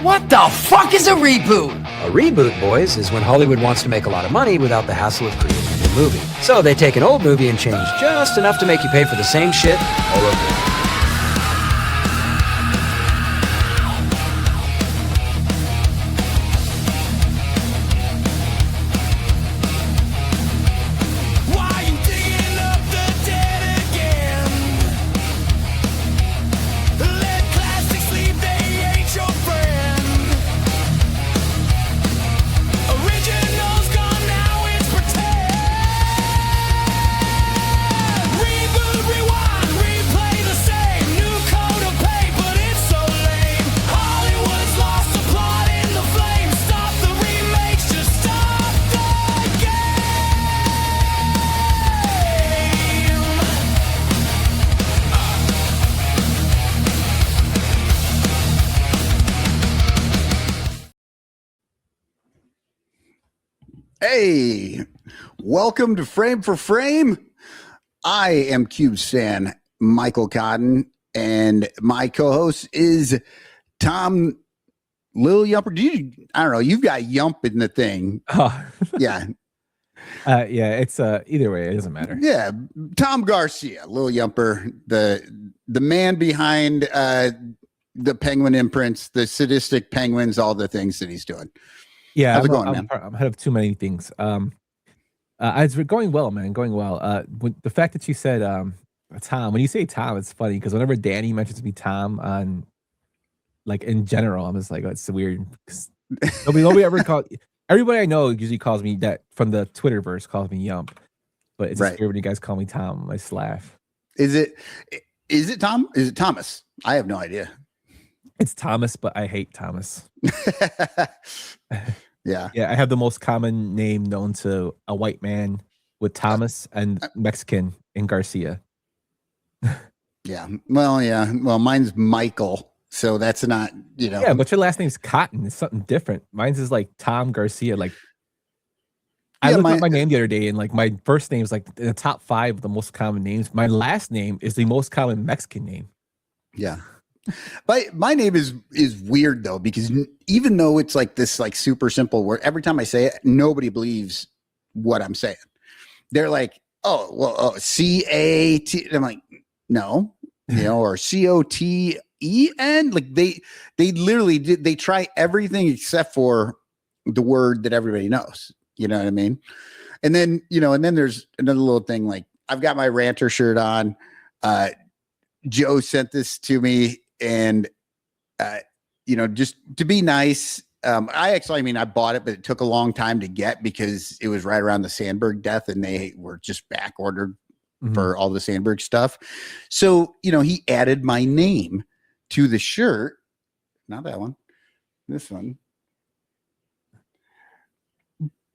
What the fuck is a reboot? A reboot, boys, is when Hollywood wants to make a lot of money without the hassle of creating a new movie. So they take an old movie and change just enough to make you pay for the same shit all over again. Hey, welcome to Frame for Frame. I am Cube's fan, Michael Cotton, and my co-host is Tom Lil Yumper. I don't know, you've got Yump in the thing. Oh. Yeah. Yeah, it's either way, it doesn't matter. Yeah, Tom Garcia, Lil Yumper, the man behind the penguin imprints, the sadistic penguins, all the things that he's doing. Yeah, how's it going, man? I'm head of too many things. It's going well, man. Going well. The fact that you said Tom, when you say Tom, it's funny because whenever Danny mentions me Tom on, like in general, I'm just like, oh, it's weird. Nobody ever called. Everybody I know usually calls me that from the Twitterverse calls me Yump, but it's just weird when you guys call me Tom. I just laugh. Is it Tom? Is it Thomas? I have no idea. It's Thomas, but I hate Thomas. Yeah. I have the most common name known to a white man with Thomas and Mexican in Garcia. Yeah. Well, mine's Michael, so that's not, Yeah, but your last name's Cotton. It's something different. Mine's is like Tom Garcia. Like I looked up my name the other day, and like my first name is like in the top 5 of the most common names. My last name is the most common Mexican name. Yeah. But my name is weird though, because even though it's like this like super simple word, every time I say it, nobody believes what I'm saying. They're like, oh, well, C-A-T. I'm like, no, or C-O-T-E-N. Like they literally did. They try everything except for the word that everybody knows. You know what I mean? And then, and then there's another little thing. Like I've got my ranter shirt on. Joe sent this to me. And, just to be nice, I bought it, but it took a long time to get because it was right around the Sandberg death and they were just back ordered for all the Sandberg stuff. So, he added my name to the shirt. Not that one, this one.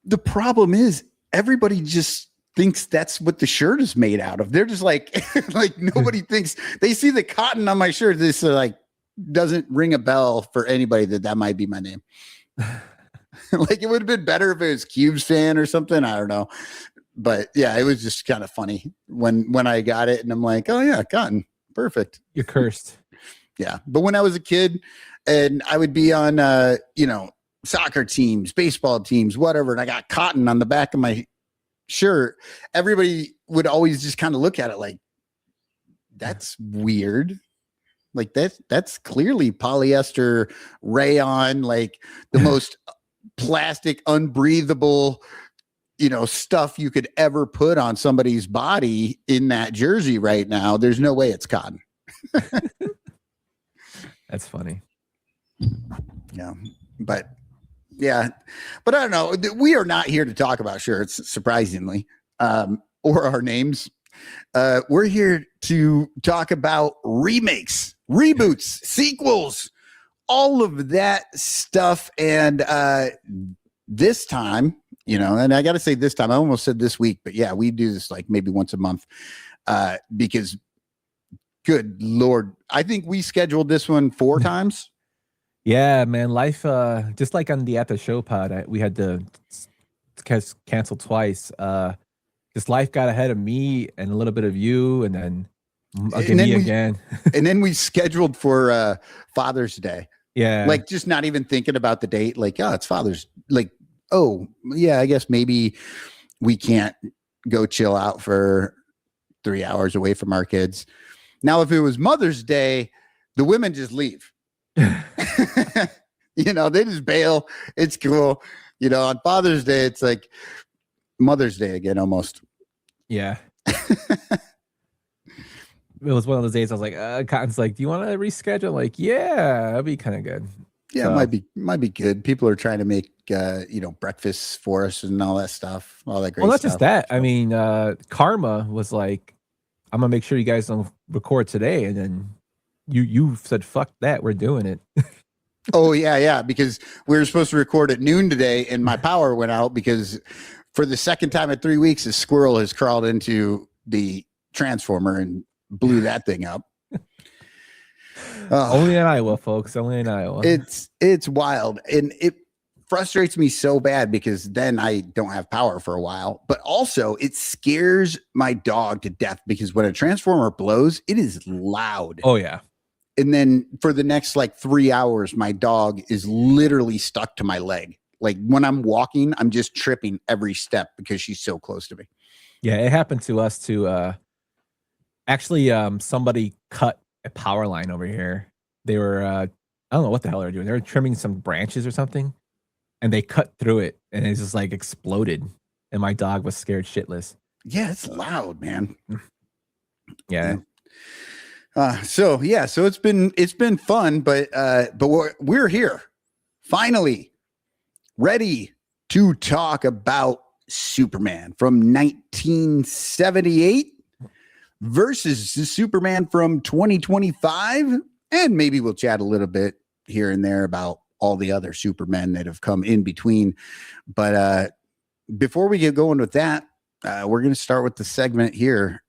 The problem is everybody just thinks that's what the shirt is made out of. They're just like nobody thinks. They see the cotton on my shirt. This doesn't ring a bell for anybody that might be my name. Like it would have been better if it was Cube's fan or something. I don't know, but yeah, it was just kind of funny when I got it, and I'm like, oh yeah, cotton, perfect. You're cursed. Yeah, but when I was a kid, and I would be on soccer teams, baseball teams, whatever, and I got cotton on the back of my shirt, everybody would always just kind of look at it like, that's weird. Like that's clearly polyester rayon, like the most plastic, unbreathable, stuff you could ever put on somebody's body in that jersey right now. There's no way it's cotton. That's funny. Yeah. But I don't know. We are not here to talk about shirts, surprisingly, or our names. We're here to talk about remakes, reboots, sequels, all of that stuff. And this time, and I got to say this time, I almost said this week, but yeah, we do this like maybe once a month because good Lord, I think we scheduled this one 4 times. Yeah, man. Life, just like on the After Show pod, we had to cancel twice. Just life got ahead of me and a little bit of you, and then again. And then we scheduled for Father's Day. Yeah. Like just not even thinking about the date. Like, oh, it's Father's. Like, oh yeah, I guess maybe we can't go chill out for 3 hours away from our kids. Now, if it was Mother's Day, the women just leave. You know, they just bail. It's cool. You know, on Father's Day, it's like Mother's Day again, almost. Yeah. It was one of those days I was like, Cotton's like, do you want to reschedule? Like, yeah, that'd be kind of good. Yeah, So, it might be good. People are trying to make breakfasts for us and all that stuff, all that great well, not stuff. just that. I mean, Karma was like, I'm gonna make sure you guys don't record today, and then you said, fuck that, we're doing it. Oh yeah, because we were supposed to record at noon today, and my power went out because for the second time in 3 weeks, a squirrel has crawled into the transformer and blew that thing up. Only in Iowa, folks. Only in Iowa. It's wild, and it frustrates me so bad because then I don't have power for a while. But also, it scares my dog to death because when a transformer blows, it is loud. Oh yeah. And then for the next like 3 hours, my dog is literally stuck to my leg. Like when I'm walking, I'm just tripping every step because she's so close to me. Yeah, it happened to us too. Actually, somebody cut a power line over here. They were, I don't know what the hell they were doing. They were trimming some branches or something, and they cut through it, and it just like exploded. And my dog was scared shitless. Yeah, it's loud, man. Yeah. So it's been fun, but we're here finally ready to talk about Superman from 1978 versus the Superman from 2025, and maybe we'll chat a little bit here and there about all the other Supermen that have come in between. But before we get going with that, we're going to start with the segment here.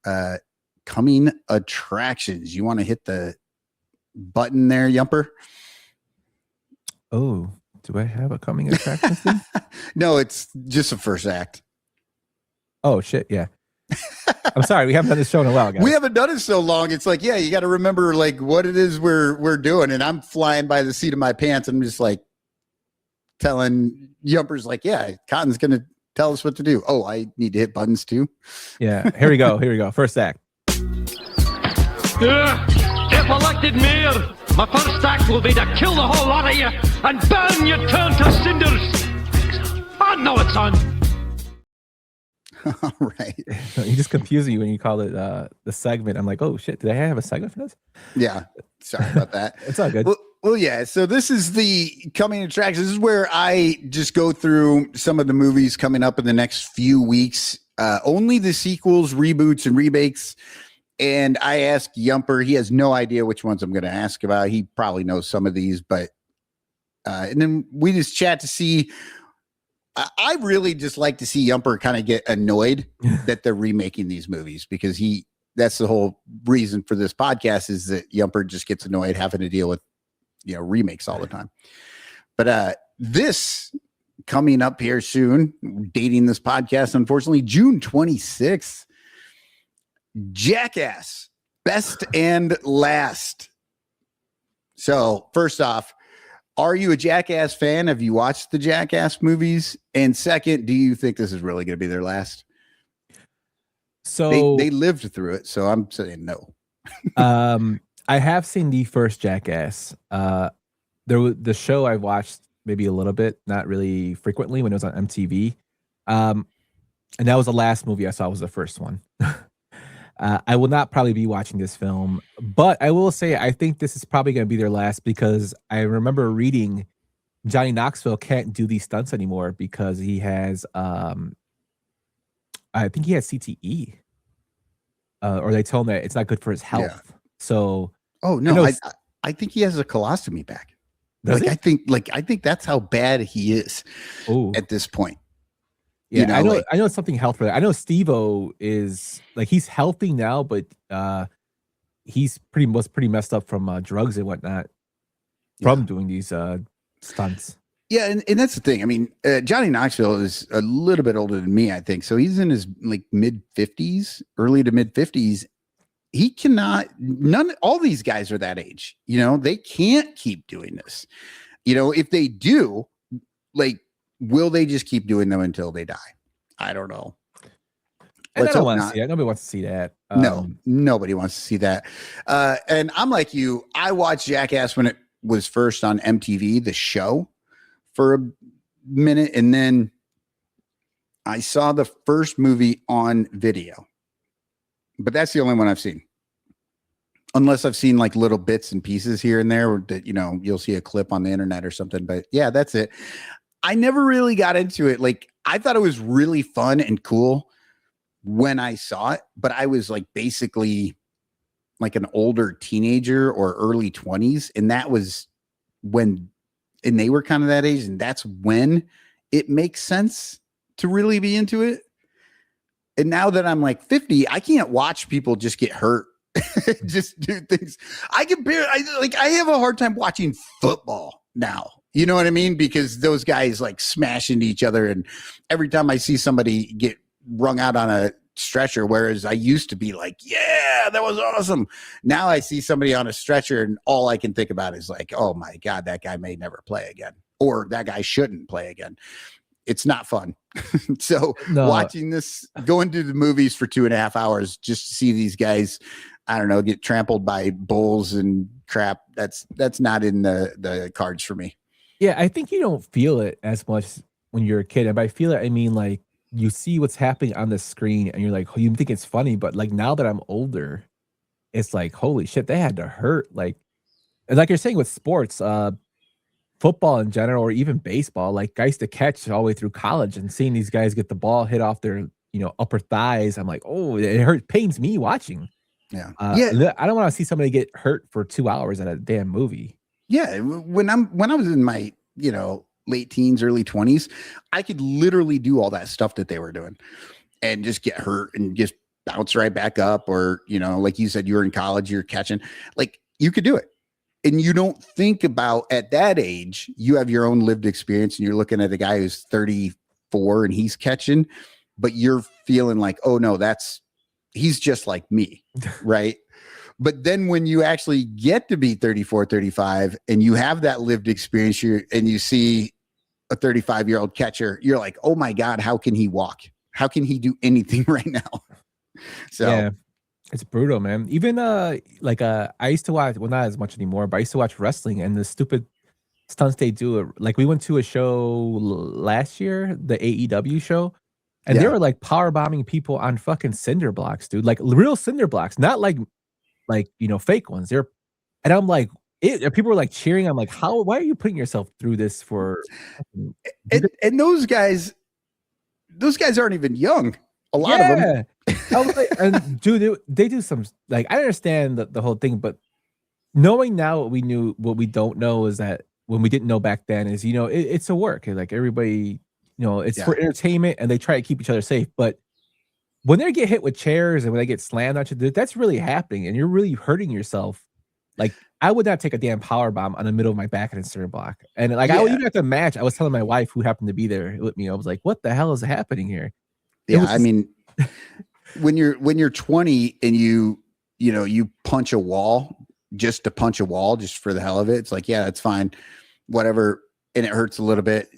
Coming attractions. You want to hit the button there, Yumper? Oh, do I have a coming attraction thing? No, it's just a first act. Oh shit, yeah. I'm sorry, we haven't done this show in a while, guys. We haven't done it so long. It's like, yeah, you got to remember like what it is we're doing. And I'm flying by the seat of my pants. I'm just like telling Yumper's like, yeah, Cotton's gonna tell us what to do. Oh, I need to hit buttons too. Yeah, here we go. First act. If elected mayor, my first act will be to kill the whole lot of you and burn your turn to cinders. I know it's on. All right. You just confuse me when you call it the segment. I'm like, oh shit, did I have a segment for this? Yeah. Sorry about that. It's all good. Well, yeah. So this is the coming attractions. This is where I just go through some of the movies coming up in the next few weeks. Only the sequels, reboots, and remakes. And I ask Yumper, he has no idea which ones I'm going to ask about. He probably knows some of these, but and then we just chat to see. I really just like to see Yumper kind of get annoyed that they're remaking these movies because that's the whole reason for this podcast is that Yumper just gets annoyed having to deal with, remakes all the time. But this coming up here soon, dating this podcast, unfortunately, June 26th. Jackass, best and last. So first off, are you a Jackass fan? Have you watched the Jackass movies? And second, do you think this is really going to be their last? So they lived through it. So I'm saying no. I have seen the first Jackass. The show I watched maybe a little bit, not really frequently when it was on MTV. And that was the last movie I saw was the first one. I will not probably be watching this film, but I will say I think this is probably going to be their last because I remember reading Johnny Knoxville can't do these stunts anymore because he has, I think he has CTE, or they told him that it's not good for his health. Yeah. So, oh no, I think he has a colostomy bag. I think that's how bad he is at this point. Yeah, I know it's something health related. I know Steve-O is like he's healthy now, but he's pretty messed up from drugs and whatnot from doing these stunts. Yeah, and that's the thing. I mean, Johnny Knoxville is a little bit older than me, I think. So he's in his like mid 50s, early to mid 50s, he cannot, all these guys are that age, they can't keep doing this. If they do, like, will they just keep doing them until they die? I don't know. And I don't want to see that. Nobody wants to see that. No, nobody wants to see that. And I'm like you. I watched Jackass when it was first on MTV, the show, for a minute, and then I saw the first movie on video. But that's the only one I've seen. Unless I've seen like little bits and pieces here and there that, you'll see a clip on the internet or something. But yeah, that's it. I never really got into it. Like, I thought it was really fun and cool when I saw it, but I was like basically like an older teenager or early 20s. And that was when, and they were kind of that age. And that's when it makes sense to really be into it. And now that I'm like 50, I can't watch people just get hurt. Just do things. I have a hard time watching football now. You know what I mean? Because those guys like smash into each other. And every time I see somebody get wrung out on a stretcher, whereas I used to be like, yeah, that was awesome. Now I see somebody on a stretcher and all I can think about is like, oh my God, that guy may never play again, or that guy shouldn't play again. It's not fun. So watching this, going to the movies for 2.5 hours just to see these guys, I don't know, get trampled by bulls and crap. That's not in the cards for me. Yeah, I think you don't feel it as much when you're a kid. And by feel it, I mean like you see what's happening on the screen and you're like, oh, you think it's funny, but like now that I'm older, it's like, holy shit, they had to hurt. Like, and like you're saying with sports, football in general, or even baseball, like guys to catch all the way through college, and seeing these guys get the ball hit off their, upper thighs. I'm like, oh, it pains me watching. Yeah. I don't want to see somebody get hurt for 2 hours at a damn movie. Yeah. When I was in my, late teens, early 20s, I could literally do all that stuff that they were doing and just get hurt and just bounce right back up. Or, like you said, you were in college, you're catching, like you could do it. And you don't think about at that age, you have your own lived experience and you're looking at a guy who's 34 and he's catching, but you're feeling like, oh no, he's just like me. Right. But then when you actually get to be 34, 35 and you have that lived experience and you see a 35-year-old catcher, you're like, oh my God, how can he walk? How can he do anything right now? So yeah, it's brutal, man. Even I used to watch, well, not as much anymore, but I used to watch wrestling and the stupid stunts they do. Like we went to a show last year, the AEW show, and they were like power bombing people on fucking cinder blocks, dude. Like real cinder blocks, not like fake ones. And I'm like, people were like cheering. I'm like, why are you putting yourself through this for? And those guys aren't even young. A lot of them. I was like, and dude, they do some, like, I understand the whole thing, but knowing now what we knew, what we don't know is that when we didn't know back then is, it's a work. Like everybody, it's for entertainment and they try to keep each other safe. But when they get hit with chairs and when they get slammed on you, that's really happening and you're really hurting yourself. Like I would not take a damn power bomb on the middle of my back in a cinder block. And like I would even at the match, I was telling my wife who happened to be there with me, I was like, what the hell is happening here? Yeah, I mean, when you're 20 and you punch a wall just to punch a wall just for the hell of it, it's like, yeah, that's fine, whatever, and it hurts a little bit,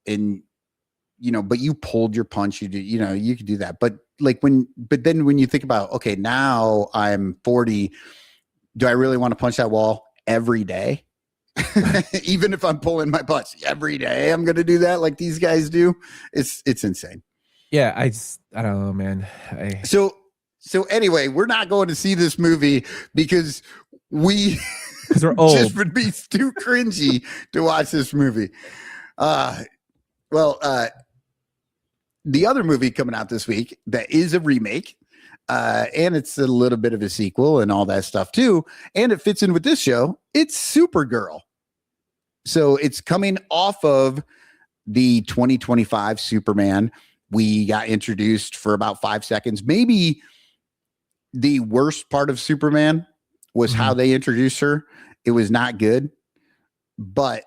and but you pulled your punch, you could do that, but then when you think about, okay, now I'm 40, do I really want to punch that wall every day? Even if I'm pulling my punch every day, I'm gonna do that like these guys do. It's insane. Yeah, I don't know, man. So anyway, we're not going to see this movie because we're old. Just would be too cringy to watch this movie. The other movie coming out this week that is a remake, and it's a little bit of a sequel and all that stuff too, and it fits in with this show. It's Supergirl. So it's coming off of the 2025 Superman. We got introduced for about 5 seconds. Maybe the worst part of Superman was how they introduced her. It was not good, but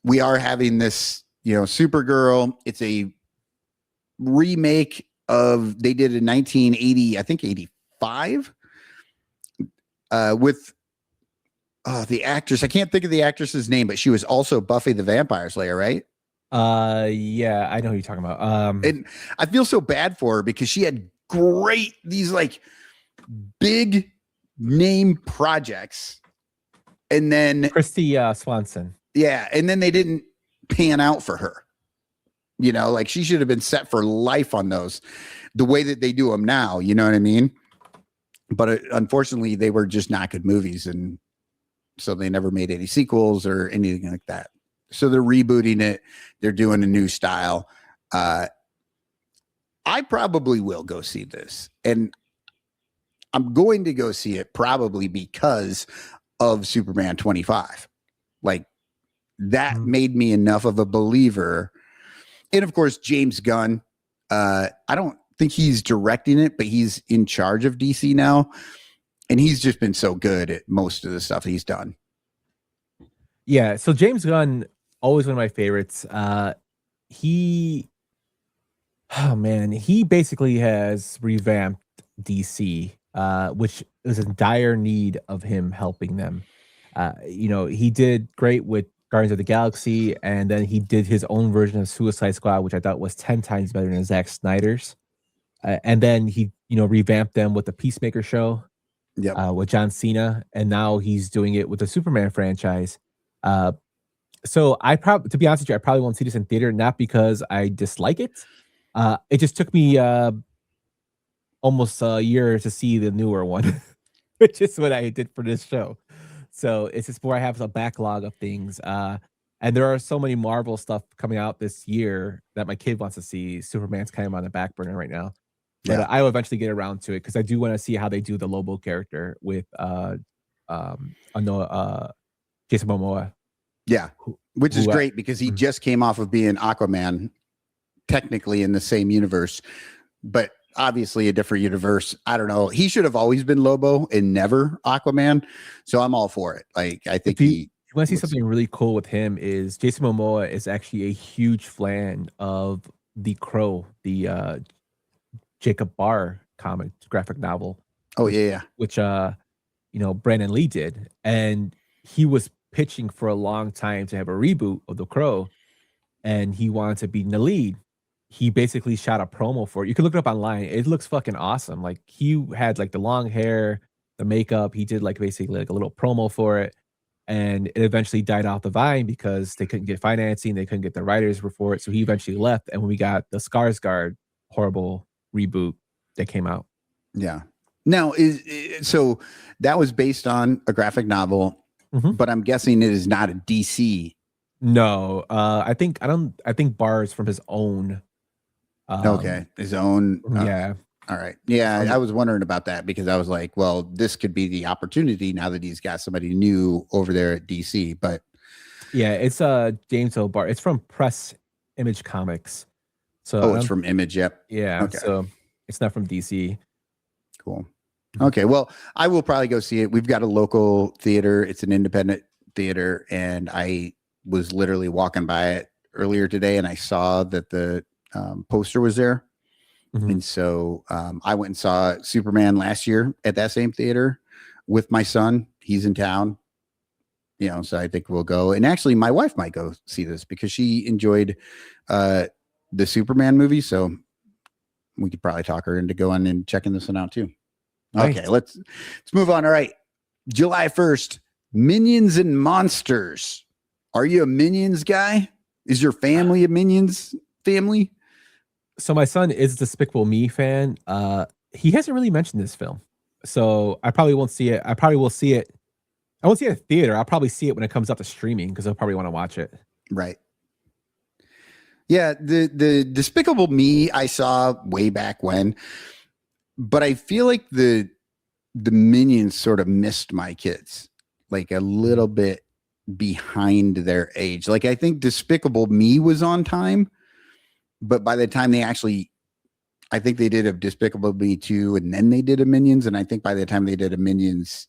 we are having this, Supergirl. It's a remake of, they did in 1980, I think 5 with the actress. I can't think of the actress's name, but she was also Buffy the Vampire Slayer, right? Yeah, I know who you're talking about. And I feel so bad for her because she had these like big name projects, and then Christy Swanson. Yeah, and then they didn't pan out for her. You know, like she should have been set for life on those, the way that they do them now. You know what I mean? But unfortunately, they were just not good movies, and so they never made any sequels or anything like that. So they're rebooting it. They're doing a new style. I probably will go see this, and I'm going to go see it probably because of Superman 25. Like that made me enough of a believer. And of course, James Gunn, I don't think he's directing it, but he's in charge of DC now. And he's just been so good at most of the stuff he's done. Yeah. So James Gunn, always one of my favorites. He basically has revamped DC, which is in dire need of him helping them. He did great with Guardians of the Galaxy, and then he did his own version of Suicide Squad, which I thought was 10 times better than Zack Snyder's. And then he, revamped them with the Peacemaker show, with John Cena, and now he's doing it with the Superman franchise. So to be honest with you, I probably won't see this in theater, not because I dislike it. It just took me almost a year to see the newer one, which is what I did for this show. So it's just where I have a backlog of things. And there are so many Marvel stuff coming out this year that my kid wants to see. Superman's kind of on the back burner right now. But I will eventually get around to it because I do want to see how they do the Lobo character with Jason Momoa. Yeah, which is great because he just came off of being Aquaman, technically in the same universe, but obviously a different universe. I don't know. He should have always been Lobo and never Aquaman. So I'm all for it. Like, I think you want to see something really cool with him is Jason Momoa is actually a huge fan of The Crow, the Jacob Barr comic graphic novel. Oh yeah. Which Brandon Lee did. And he was pitching for a long time to have a reboot of The Crow, and he wanted to be in the lead. He basically shot a promo for it. You can look it up online. It looks fucking awesome. Like he had like the long hair, the makeup. He did like basically like a little promo for it, and it eventually died off the vine because they couldn't get financing. They couldn't get the writers for it. So he eventually left. And when we got the Skarsgård horrible reboot that came out. Yeah. Now so that was based on a graphic novel, but I'm guessing it is not a DC. No, I think Barr is from his own. His own. Yeah. All right. Yeah, I was wondering about that because I was like, well, this could be the opportunity now that he's got somebody new over there at DC. But yeah, it's James O. Barr. It's from Press Image Comics. So it's from Image. Yep. Yeah. Okay. So it's not from DC. Cool. Okay. Well, I will probably go see it. We've got a local theater. It's an independent theater, and I was literally walking by it earlier today, and I saw that the poster was there. And so I went and saw Superman last year at that same theater with my son. He's in town, so I think we'll go. And actually, my wife might go see this because she enjoyed the Superman movie. So we could probably talk her into going and checking this one out too. Nice. Okay, let's move on. All right. July 1st, Minions and Monsters. Are you a Minions guy? Is your family a Minions family? So my son is a Despicable Me fan. He hasn't really mentioned this film, so I probably won't see it. I probably will see it. I won't see it at theater. I'll probably see it when it comes out to streaming because I'll probably want to watch it. Right. Yeah, the Despicable Me I saw way back when, but I feel like the Minions sort of missed my kids, like a little bit behind their age. Like I think Despicable Me was on time, but by the time they actually, I think they did a Despicable Me 2 and then they did a Minions, and I think by the time they did a Minions,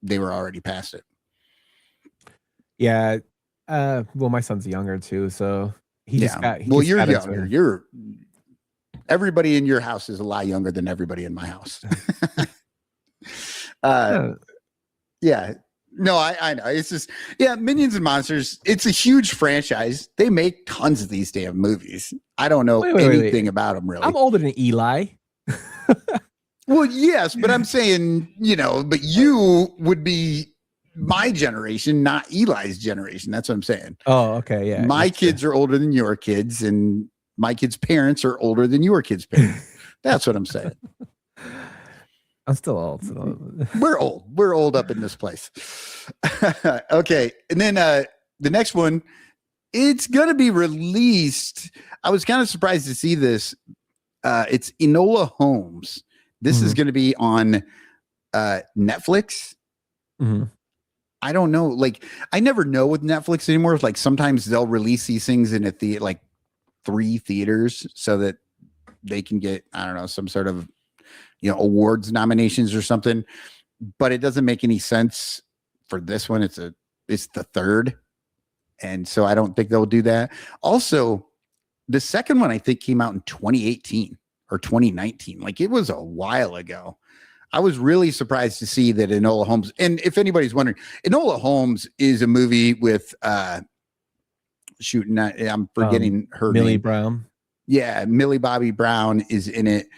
they were already past it. Yeah. Well, my son's younger too, so he just got. You're younger. Everybody in your house is a lot younger than everybody in my house. Yeah. No, I know. It's just, yeah, Minions and Monsters, it's a huge franchise. They make tons of these damn movies. I don't know anything about them, really. I'm older than Eli. Well, yes, but I'm saying, but you would be my generation, not Eli's generation. That's what I'm saying. Oh, okay. Yeah. My kids are older than your kids, and my kids' parents are older than your kids' parents. That's what I'm saying. I'm still old. So. We're old. We're old up in this place. Okay. And then the next one, it's going to be released. I was kind of surprised to see this. It's Enola Holmes. This is going to be on Netflix. Mm-hmm. I don't know. Like, I never know with Netflix anymore. Like, sometimes they'll release these things in 3 theaters so that they can get, I don't know, some sort of awards nominations or something, but it doesn't make any sense for this one. It's the third. And so I don't think they'll do that. Also, the second one I think came out in 2018 or 2019. Like, it was a while ago. I was really surprised to see that Enola Holmes, and if anybody's wondering, Enola Holmes is a movie with I'm forgetting her Millie name. Brown. Yeah, Millie Bobby Brown is in it.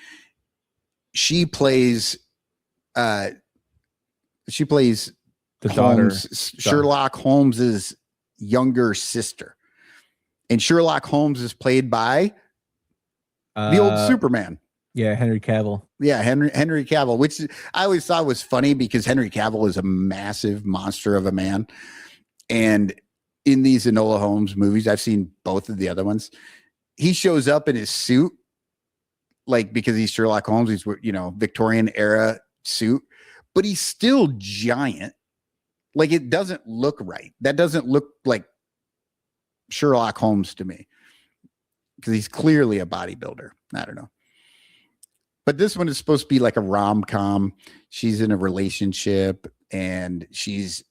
She plays the daughter, Sherlock Holmes's younger sister, and Sherlock Holmes is played by the old Superman. Yeah, Henry Cavill. Yeah, Henry Cavill, which I always thought was funny because Henry Cavill is a massive monster of a man, and in these Enola Holmes movies, I've seen both of the other ones. He shows up in his suit. Like, because he's Sherlock Holmes, he's, Victorian era suit, but he's still giant. Like, it doesn't look right. That doesn't look like Sherlock Holmes to me, because he's clearly a bodybuilder. I don't know. But this one is supposed to be like a rom-com. She's in a relationship and she's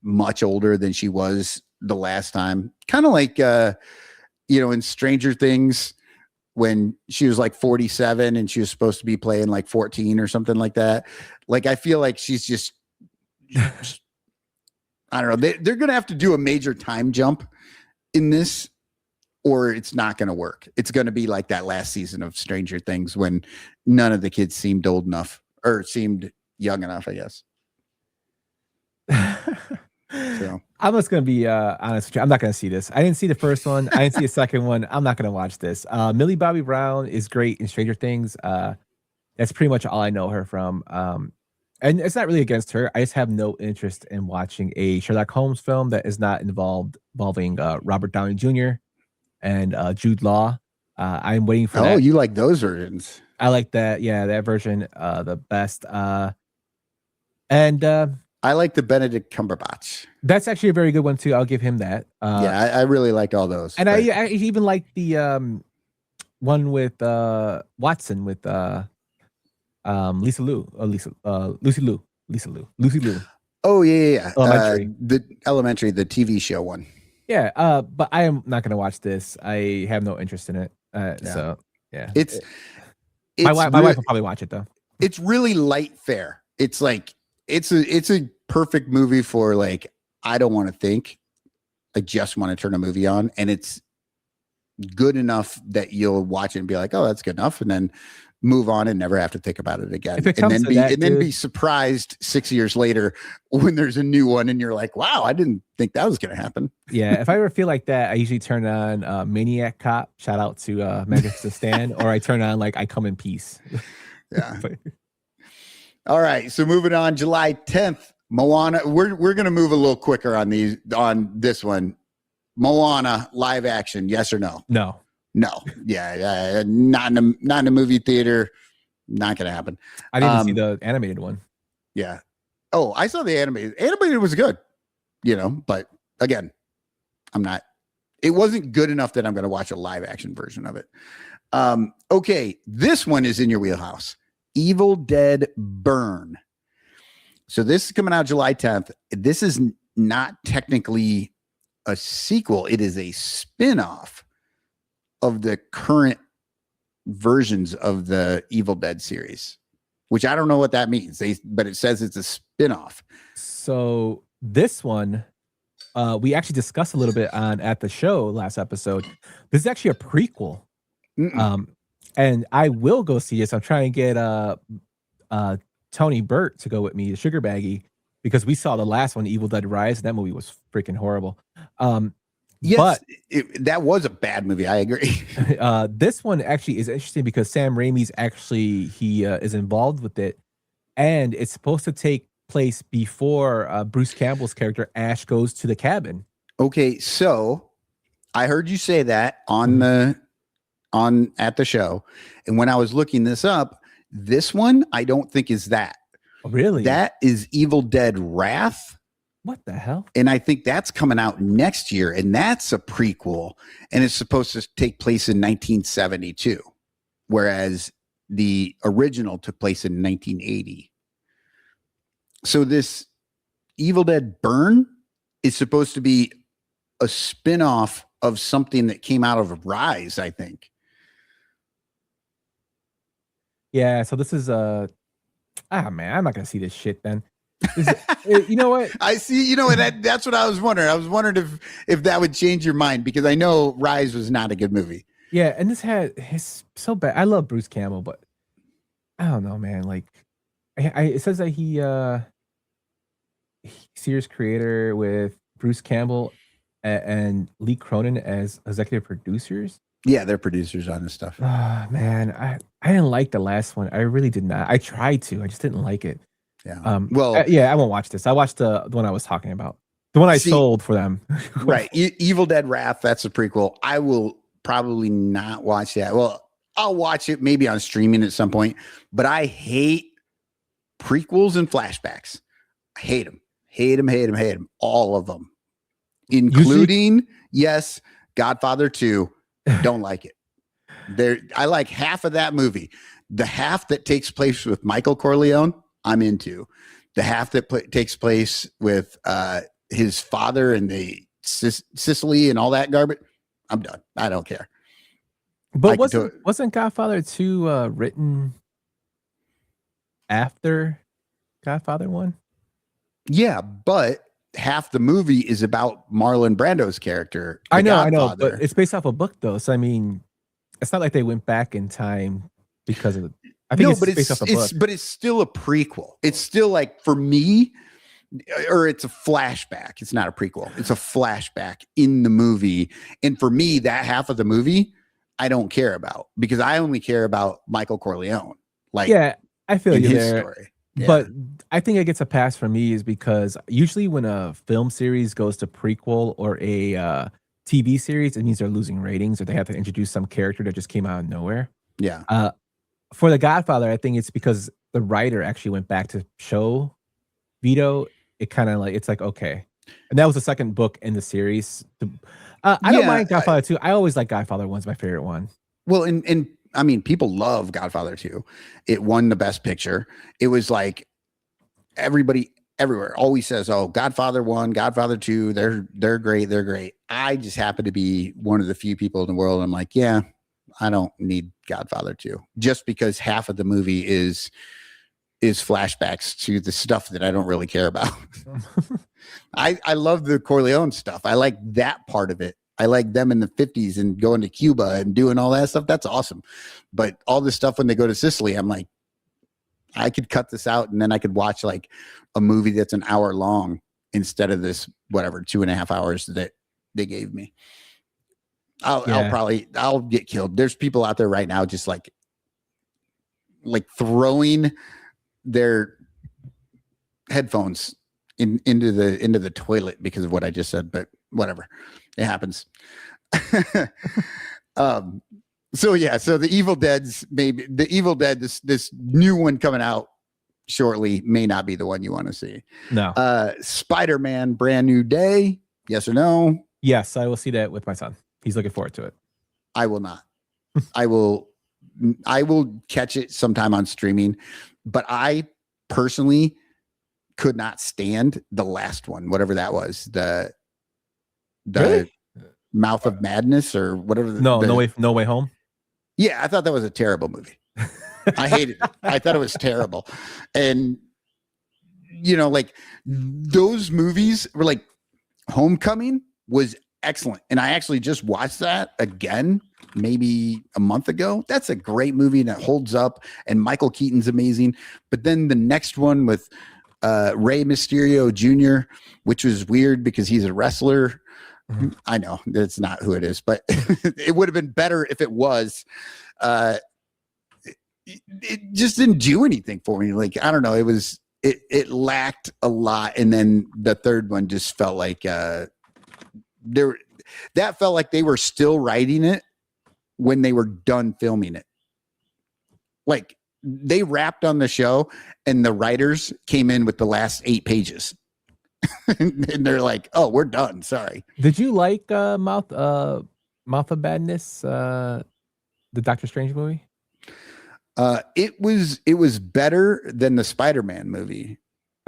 much older than she was the last time. Kind of like, in Stranger Things, when she was like 47 and she was supposed to be playing like 14 or something like that. Like, I feel like she's just, I don't know. They're going to have to do a major time jump in this, or it's not going to work. It's going to be like that last season of Stranger Things when none of the kids seemed old enough or seemed young enough, I guess. So I'm just going to be honest with you. I'm not going to see this. I didn't see the first one. I didn't see the second one. I'm not going to watch this. Millie Bobby Brown is great in Stranger Things. That's pretty much all I know her from. And it's not really against her. I just have no interest in watching a Sherlock Holmes film that is not involving Robert Downey Jr. and Jude Law. I'm waiting for that. Oh, you like those versions? I like that. Yeah, that version the best. I like the Benedict Cumberbatch. That's actually a very good one too. I'll give him that. Yeah, I really like all those. And I even like the one with Watson with Lucy Liu. Oh yeah. Elementary. The TV show one. Yeah, but I am not going to watch this. I have no interest in it. So yeah, it's my wife will probably watch it though. It's really light fare. It's like it's a perfect movie for like, I don't want to think. I just want to turn a movie on, and it's good enough that you'll watch it and be like, oh, that's good enough, and then move on and never have to think about it again. And then be surprised 6 years later when there's a new one and you're like, wow, I didn't think that was going to happen. Yeah, if I ever feel like that, I usually turn on Maniac Cop. Shout out to Megan Thee Stallion, or I turn on like I Come in Peace. Yeah. All right, so moving on, July 10th, Moana. We're going to move a little quicker on this one. Moana live action, yes or no? No. Yeah, not in a movie theater. Not going to happen. I didn't see the animated one. Yeah. Oh, I saw the animated. Animated was good, but again, it wasn't good enough that I'm going to watch a live action version of it. Okay, this one is in your wheelhouse. Evil Dead Burn. So this is coming out July 10th. This is not technically a sequel. It is a spin-off of the current versions of the Evil Dead series, which I don't know what that means. But it says it's a spin-off. So this one, we actually discussed a little bit on at the show last episode. This is actually a prequel. And I will go see this. I'm trying to get Tony Burt to go with me, the sugar baggie, because we saw the last one, Evil Dead Rise. And that movie was freaking horrible. Yes, but that was a bad movie. I agree. This one actually is interesting because Sam Raimi's actually is involved with it, and it's supposed to take place before Bruce Campbell's character Ash goes to the cabin. Okay, so I heard you say that at the show, and when I was looking this up, this one I don't think is that. Oh, really? That is Evil Dead Wrath. What the hell? And I think that's coming out next year, and that's a prequel, and it's supposed to take place in 1972, whereas the original took place in 1980. So this Evil Dead Burn is supposed to be a spin-off of something that came out of Rise, I think. Yeah, so this is man, I'm not gonna see this shit then. You know what? I see. You know, and that's what I was wondering. I was wondering if that would change your mind, because I know Rise was not a good movie. Yeah, and it's so bad. I love Bruce Campbell, but I don't know, man. Like, it says that he's series creator with Bruce Campbell and Lee Cronin as executive producers. Yeah, they're producers on this stuff. Man, I didn't like the last one. I really did not. I tried to. I just didn't like it. Yeah. Yeah, I won't watch this. I watched the one I was talking about, the one I sold for them. Right. Evil Dead Wrath. That's a prequel. I will probably not watch that. Well, I'll watch it maybe on streaming at some point, but I hate prequels and flashbacks. I hate them. Hate them, hate them, hate them. All of them, including, yes, Godfather 2. Don't like it. I like half of that movie. The half that takes place with Michael Corleone, I'm into. The half that takes place with his father and the Sicily and all that garbage, I'm done. I don't care. But wasn't Godfather 2 written after Godfather 1? Yeah, but half the movie is about Marlon Brando's character. I know, but it's based off a book, though. So I mean, it's not like they went back in time because of it. I think it's based off a book. But it's still a prequel. It's still, like, for me, or it's a flashback. It's not a prequel. It's a flashback in the movie. And for me, that half of the movie, I don't care about, because I only care about Michael Corleone. Like, yeah, I feel you his there. Story. Yeah. But I think it gets a pass for me is because usually when a film series goes to prequel or a TV series, it means they're losing ratings or they have to introduce some character that just came out of nowhere. Yeah. For The Godfather, I think it's because the writer actually went back to show Vito. It kind of like, it's like, okay. And that was the second book in the series. I don't mind Godfather 2. I always like Godfather 1's my favorite one. Well, and I mean, people love Godfather 2. It won the Best Picture. It was like everybody everywhere always says, "Oh, Godfather 1, Godfather 2, they're great, they're great." I just happen to be one of the few people in the world. I'm like, yeah, I don't need Godfather 2, just because half of the movie is flashbacks to the stuff that I don't really care about. I love the Corleone stuff. I like that part of it. I like them in the 50s and going to Cuba and doing all that stuff. That's awesome. But all this stuff when they go to Sicily, I'm like, I could cut this out and then I could watch like a movie that's an hour long instead of this, whatever, 2.5 hours that they gave me. I'll get killed. There's people out there right now just like throwing their headphones into the toilet because of what I just said, but whatever. It happens. So the Evil Dead's this new one coming out shortly may not be the one you want to see. No. Spider-Man Brand New Day. Yes or no? Yes, I will see that with my son. He's looking forward to it. I will not. I will catch it sometime on streaming, but I personally could not stand the last one, whatever that was. The really? Mouth of Madness or whatever. No Way Home. Yeah, I thought that was a terrible movie. I hated it. I thought it was terrible. And, like those movies were like Homecoming was excellent. And I actually just watched that again, maybe a month ago. That's a great movie and it holds up. And Michael Keaton's amazing. But then the next one with Rey Mysterio Jr., which was weird because he's a wrestler. I know that's not who it is, but it would have been better if it was. It just didn't do anything for me. Like, I don't know. It lacked a lot. And then the third one just felt like that felt like they were still writing it when they were done filming it. Like they wrapped on the show and the writers came in with the last 8 pages. And they're like, "Oh, we're done. Sorry." Did you like Mouth of Madness, the Doctor Strange movie? It was better than the Spider-Man movie.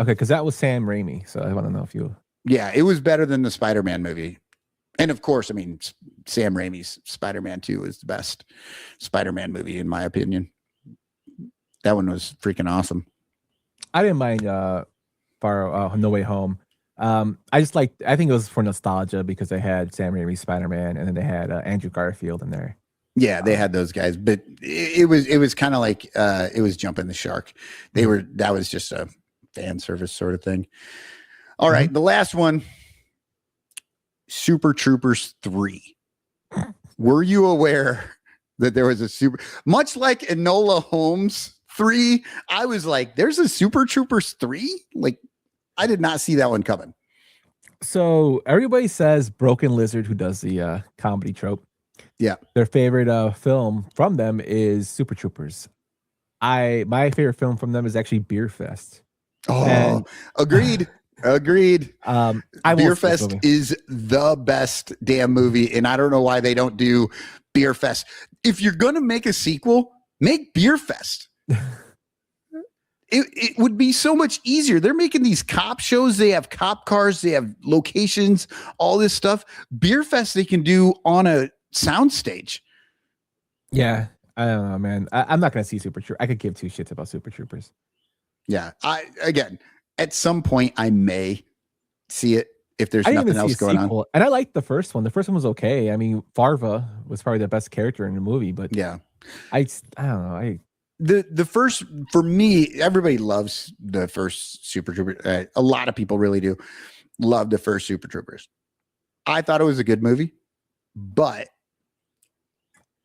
Okay, because that was Sam Raimi. So I want to know if you. Yeah, it was better than the Spider-Man movie. And of course, I mean, Sam Raimi's Spider-Man 2 is the best Spider-Man movie in my opinion. That one was freaking awesome. I didn't mind No Way Home. I think it was for nostalgia because they had Sam Raimi's Spider-Man and then they had Andrew Garfield in there. Yeah, they had those guys, but it was kind of like it was jumping the shark. That was just a fan service sort of thing. All right, the last one, Super Troopers 3. Were you aware that there was much like Enola Holmes 3? I was like, there's a Super Troopers 3? Like, I did not see that one coming. So everybody says Broken Lizard, who does the comedy trope. Yeah. Their favorite film from them is Super Troopers. My favorite film from them is actually Beer Fest. Oh, agreed. Agreed. Beer Fest is the best damn movie. And I don't know why they don't do Beer Fest. If you're going to make a sequel, make Beer Fest. It would be so much easier. They're making these cop shows. They have cop cars. They have locations, all this stuff. Beer Fest they can do on a soundstage. Yeah. I don't know, man. I'm not going to see Super Troopers. I could give 2 shits about Super Troopers. Yeah. Again, at some point I may see it if there's nothing else going on. And I liked the first one. The first one was okay. I mean, Farva was probably the best character in the movie, but yeah, I don't know. The first, for me, everybody loves the first Super Troopers. A lot of people really do love the first Super Troopers. I thought it was a good movie, but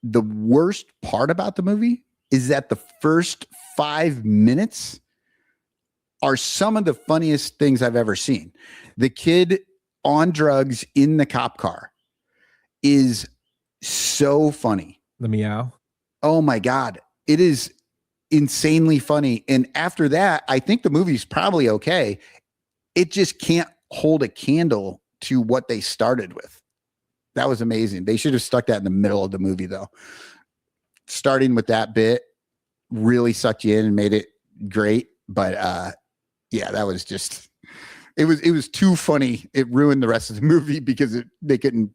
the worst part about the movie is that the first 5 minutes are some of the funniest things I've ever seen. The kid on drugs in the cop car is so funny. The meow. Oh my God. It is insanely funny. And after that, I think the movie's probably okay. It just can't hold a candle to what they started with. That was amazing. They should have stuck that in the middle of the movie though. Starting with that bit really sucked you in and made it great. But yeah, that was just, it was too funny. It ruined the rest of the movie because they couldn't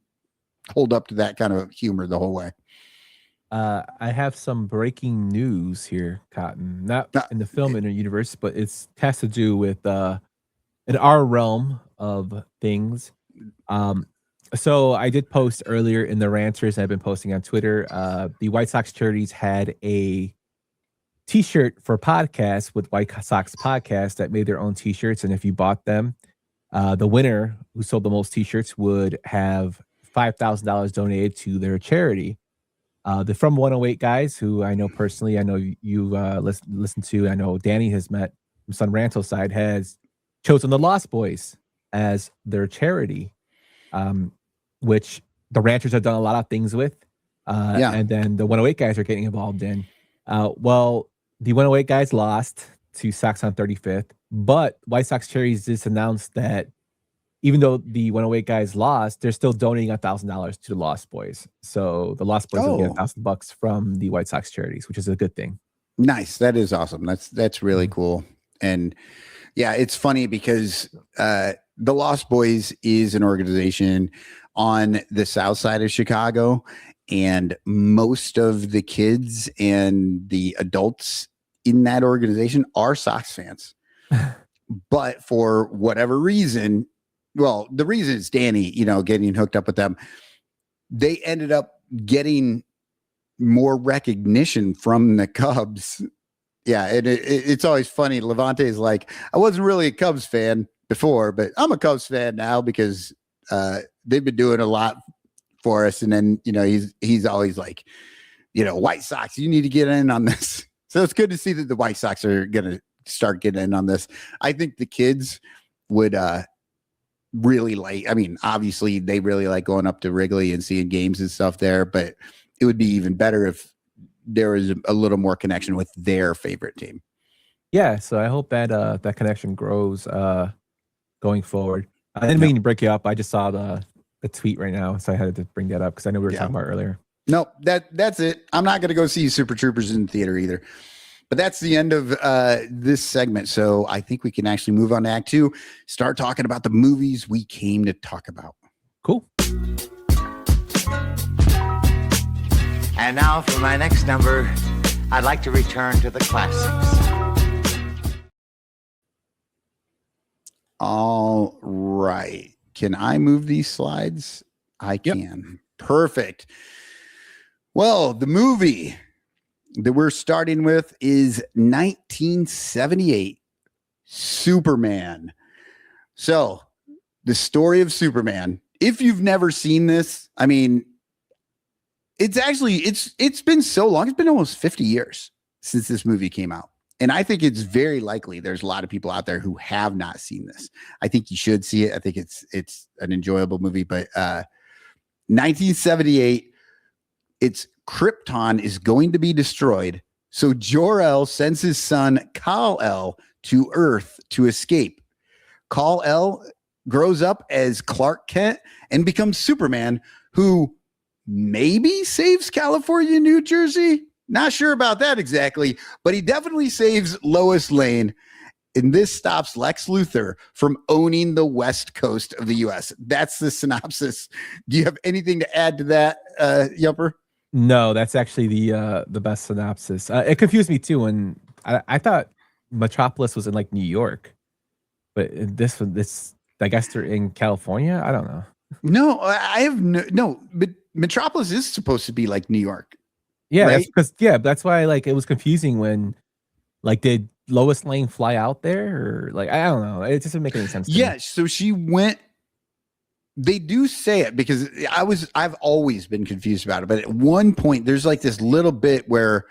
hold up to that kind of humor the whole way. I have some breaking news here, Cotton. Not in the film universe, but it has to do with in our realm of things. So I did post earlier in the ranters I've been posting on Twitter. The White Sox Charities had a T-shirt for podcasts with White Sox Podcast that made their own T-shirts, and if you bought them, the winner who sold the most T-shirts would have $5,000 donated to their charity. The From 108 guys, who I know personally, I know you listen to, I know Danny has met from Sun Ranto's side, has chosen the Lost Boys as their charity, which the Ranchers have done a lot of things with. And then the 108 guys are getting involved in. Well, the 108 guys lost to Sox on 35th, but White Sox Charities just announced that even though the 108 guys lost, they're still donating $1,000 to the Lost Boys. So the Lost Boys will get $1,000 from the White Sox Charities, which is a good thing. Nice. That is awesome. That's really cool. And yeah, it's funny because the Lost Boys is an organization on the south side of Chicago, and most of the kids and the adults in that organization are Sox fans. But for whatever reason, well, the reason is Danny, getting hooked up with them. They ended up getting more recognition from the Cubs. Yeah, and it's always funny. Levante is like, I wasn't really a Cubs fan before, but I'm a Cubs fan now because they've been doing a lot for us. And then, he's always like, White Sox, you need to get in on this. So it's good to see that the White Sox are going to start getting in on this. I think the kids would really like, obviously they really like going up to Wrigley and seeing games and stuff there, but it would be even better if there was a little more connection with their favorite team. Yeah, so I hope that that connection grows going forward. I didn't mean to break you up. I just saw the tweet right now, so I had to bring that up because I know we were talking about earlier. No, that's it. I'm not going to go see Super Troopers in the theater either. But that's the end of this segment. So I think we can actually move on to Act 2, start talking about the movies we came to talk about. Cool. And now for my next number, I'd like to return to the classics. All right. Can I move these slides? I can. Yep. Perfect. Well, the movie that we're starting with is 1978 Superman. So the story of Superman, if you've never seen this, it's been so long. It's been almost 50 years since this movie came out. And I think it's very likely there's a lot of people out there who have not seen this. I think you should see it. I think it's an enjoyable movie, but 1978, it's Krypton is going to be destroyed. So Jor-El sends his son Kal-El to Earth to escape. Kal-El grows up as Clark Kent and becomes Superman, who maybe saves California, New Jersey. Not sure about that exactly, but he definitely saves Lois Lane. And this stops Lex Luthor from owning the West Coast of the U.S. That's the synopsis. Do you have anything to add to that, Yumper? No, that's actually the best synopsis. It confused me too when I thought Metropolis was in like New York, but this I guess they're in California. I don't know. No, I have no. But Metropolis is supposed to be like New York. Yeah, right? that's why like it was confusing when like did Lois Lane fly out there or like I don't know. It just didn't make any sense. Yeah, me. So she went. They do say it because I've always been confused about it. But at one point, there's like this little bit where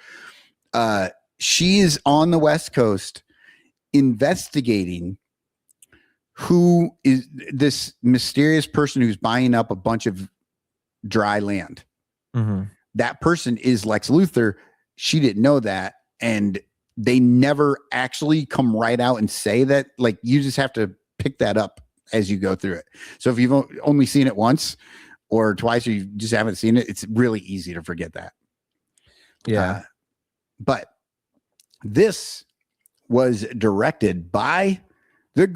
she is on the West Coast investigating who is this mysterious person who's buying up a bunch of dry land. Mm-hmm. That person is Lex Luthor. She didn't know that. And they never actually come right out and say that. Like, you just have to pick that up as you go through it. So if you've only seen it once or twice, or you just haven't seen it, it's really easy to forget that. Yeah. But this was directed by the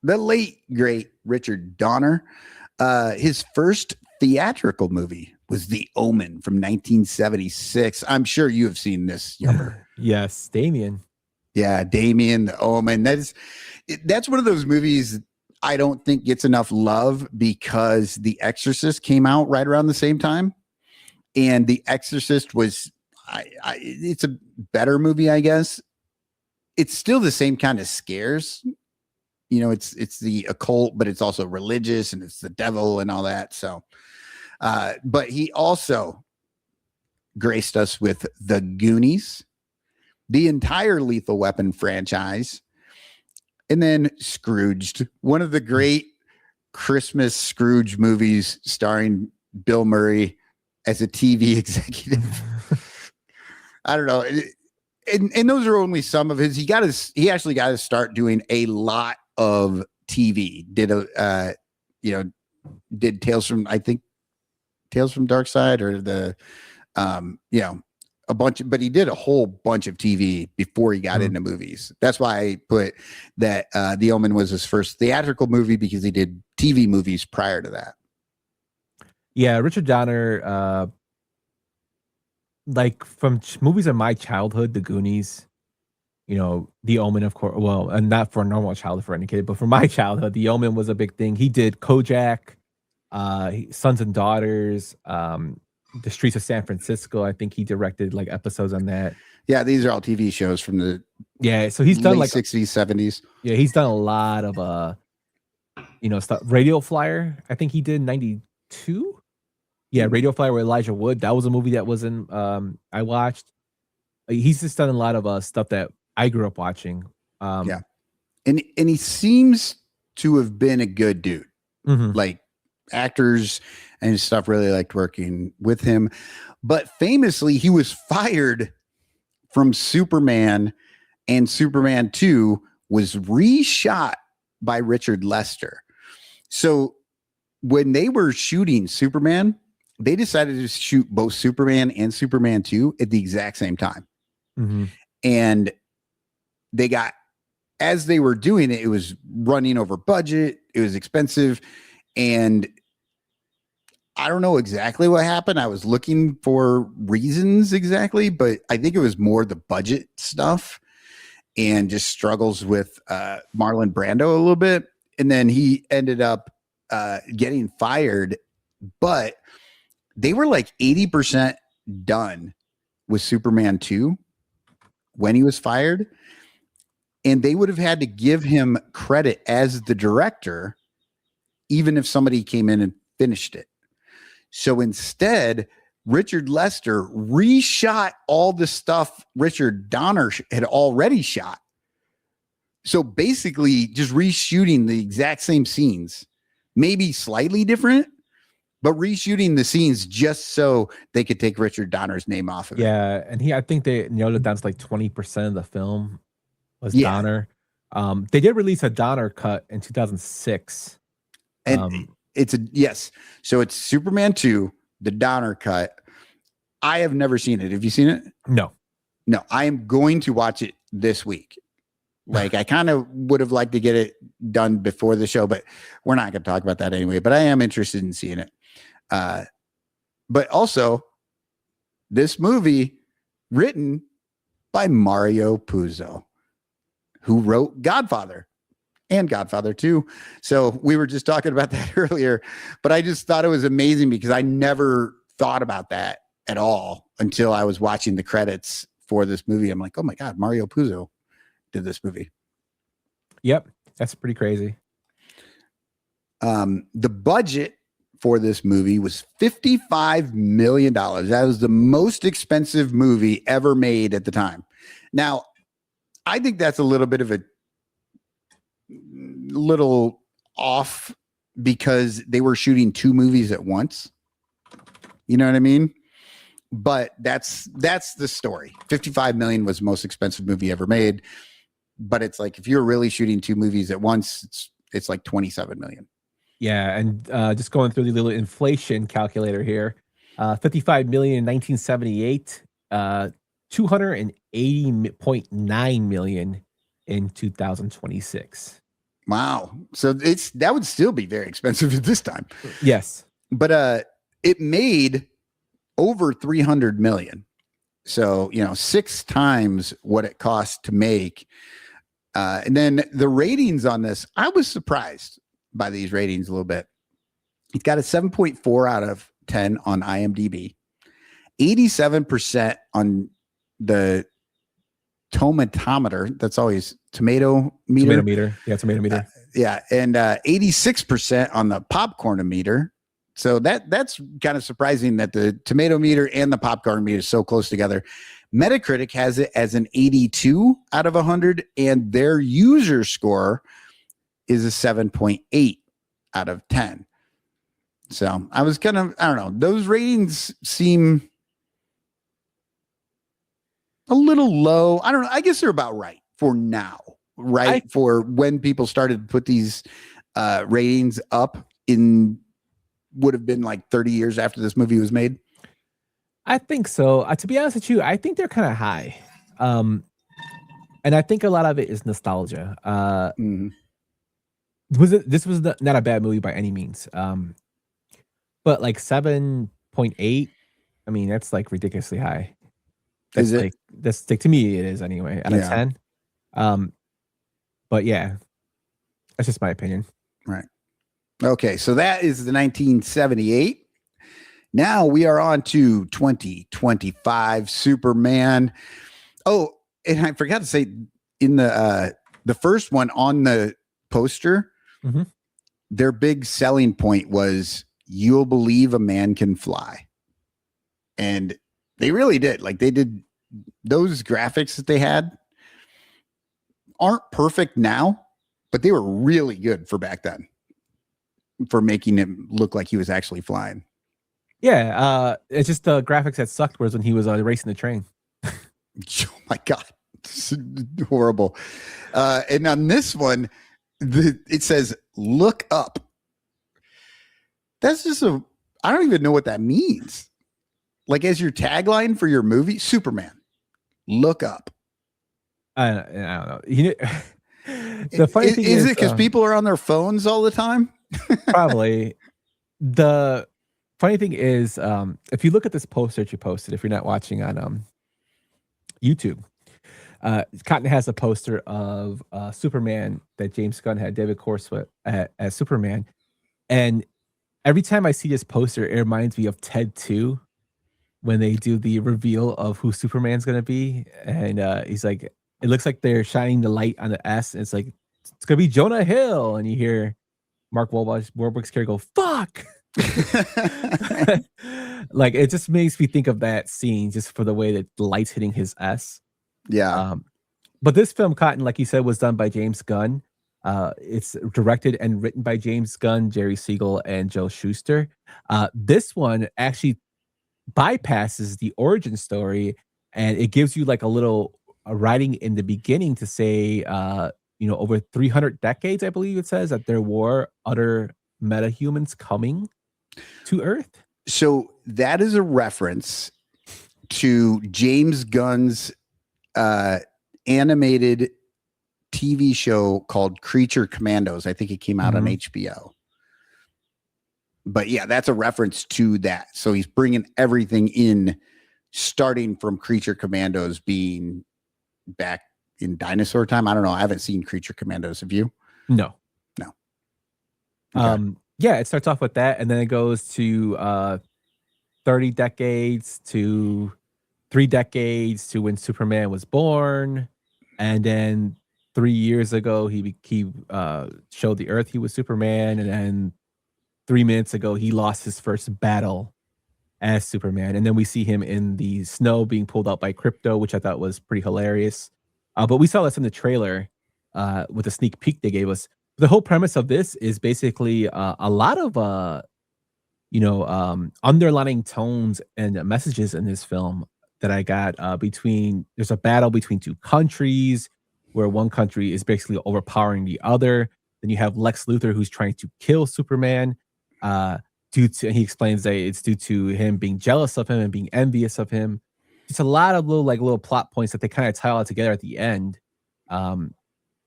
late, great Richard Donner. His first theatrical movie was The Omen from 1976. I'm sure you have seen this, Yumper. Yes, Damien. Yeah, Damien, The Omen. That's one of those movies I don't think gets enough love because The Exorcist came out right around the same time. And The Exorcist was, it's a better movie, I guess. It's still the same kind of scares. It's the occult, but it's also religious and it's the devil and all that. So, but he also graced us with The Goonies, the entire Lethal Weapon franchise, and then Scrooged, one of the great Christmas Scrooge movies starring Bill Murray as a TV executive. I don't know. And those are only some of his. He actually got to start doing a lot of TV. Did Tales from Dark Side or the a bunch, but he did a whole bunch of TV before he got into movies. That's why I put that The Omen was his first theatrical movie, because he did TV movies prior to that. Yeah, Richard Donner like from movies of my childhood, The Goonies, The Omen, of course. Well, and not for a normal childhood for any kid, but for my childhood, The Omen was a big thing. He did Kojak, Sons and Daughters, The Streets of San Francisco. I think he directed like episodes on that. Yeah, these are all TV shows from the So he's done late like 60s, 70s. Yeah, he's done a lot of stuff. Radio Flyer, I think he did 92. Yeah, Radio Flyer with Elijah Wood. That was a movie that was in I watched. He's just done a lot of stuff that I grew up watching. Yeah. And he seems to have been a good dude. Mhm. Like actors and stuff really liked working with him. But famously, he was fired from Superman, and Superman 2 was reshot by Richard Lester. So when they were shooting Superman, they decided to shoot both Superman and Superman 2 at the exact same time. Mhm. And they got, as they were doing it, it was running over budget. It was expensive. And I don't know exactly what happened. I was looking for reasons exactly, but I think it was more the budget stuff and just struggles with Marlon Brando a little bit. And then he ended up getting fired, but they were like 80% done with Superman 2 when he was fired. And they would have had to give him credit as the director, even if somebody came in and finished it. So instead, Richard Lester reshot all the stuff Richard Donner had already shot. So basically just reshooting the exact same scenes, maybe slightly different, but reshooting the scenes just so they could take Richard Donner's name off of it. Yeah, and I think they nailed it down to like 20% of the film was Donner. They did release a Donner cut in 2006. And yes. So it's Superman 2, the Donner cut. I have never seen it. Have you seen it? No. I am going to watch it this week. Like I kind of would have liked to get it done before the show, but we're not going to talk about that anyway. But I am interested in seeing it. But also this movie written by Mario Puzo, who wrote Godfather and Godfather 2. So we were just talking about that earlier, but I just thought it was amazing because I never thought about that at all until I was watching the credits for this movie. I'm like, oh my God, Mario Puzo did this movie. Yep. That's pretty crazy. The budget for this movie was $55 million. That was the most expensive movie ever made at the time. Now, I think that's a little bit of a little off because they were shooting two movies at once. You know what I mean? But that's the story. 55 million was the most expensive movie ever made. But it's like if you're really shooting two movies at once, it's like 27 million. Yeah, and just going through the little inflation calculator here, 55 million in 1978, 280.9 million in 2026. Wow. So that would still be very expensive at this time. Yes. But it made over 300 million. So, 6 times what it cost to make. And then the ratings on this, I was surprised by these ratings a little bit. It's got a 7.4 out of 10 on IMDb, 87% on the tomatometer. That's always tomato meter. Tomato meter. Yeah, tomato meter. And 86% on the popcorn meter. So that's kind of surprising that the tomato meter and the popcorn meter is so close together. Metacritic has it as an 82 out of 100, and their user score is a 7.8 out of 10. So I was kind of, I don't know, those ratings seem a little low. I don't know. I guess they're about right for now, right? For when people started to put these ratings up would have been like 30 years after this movie was made. I think so. To be honest with you, I think they're kind of high. And I think a lot of it is nostalgia. This was not a bad movie by any means. But like 7.8, I mean, that's like ridiculously high. Is it? That's like to me it is anyway out of Yeah. 10. But yeah, that's just my opinion. Right. Okay, so that is the 1978. Now we are on to 2025 Superman. Oh, and I forgot to say in the first one on the poster, Mhm. their big selling point was "You'll believe a man can fly," and they really did. Like they did those graphics that they had aren't perfect now, but they were really good for back then for making him look like he was actually flying. Yeah, it's just the graphics that sucked was when he was racing the train. Oh my god, it's horrible. And on this one, it says "look up." That's just I don't even know what that means. Like as your tagline for your movie, Superman, look up. I don't know. The funny thing is it because people are on their phones all the time? Probably. The funny thing is, if you look at this poster that you posted, if you're not watching on YouTube, Cotton has a poster of Superman that James Gunn had David Cornswet as Superman, and every time I see this poster, it reminds me of Ted 2 when they do the reveal of who Superman's gonna be, and he's like, it looks like they're shining the light on the S, and it's like it's gonna be Jonah Hill, and you hear Mark Wahlberg's character go, "Fuck!" Like it just makes me think of that scene just for the way that the light's hitting his S. Yeah. But this film, Cotton, like you said, was done by James Gunn. It's directed and written by James Gunn, Jerry Siegel, and Joe Shuster. This one actually bypasses the origin story, and it gives you like a little writing in the beginning to say, over 300 decades, I believe it says, that there were other metahumans coming to Earth. So that is a reference to James Gunn's animated TV show called Creature Commandos. I think it came out on HBO. But yeah, that's a reference to that. So he's bringing everything in, starting from Creature Commandos being back in dinosaur time. I don't know. I haven't seen Creature Commandos. Have you? No. Okay. Yeah, it starts off with that, and then it goes to 30 decades to 3 decades to when Superman was born, and then 3 years ago he showed the Earth he was Superman, and then 3 minutes ago he lost his first battle as Superman, and then we see him in the snow being pulled out by Crypto, which I thought was pretty hilarious. But we saw this in the trailer with a sneak peek they gave us. The whole premise of this is basically a lot of underlining tones and messages in this film that I got there's a battle between two countries where one country is basically overpowering the other. Then you have Lex Luthor who's trying to kill Superman and he explains that it's due to him being jealous of him and being envious of him. It's a lot of little plot points that they kind of tie all together at the end.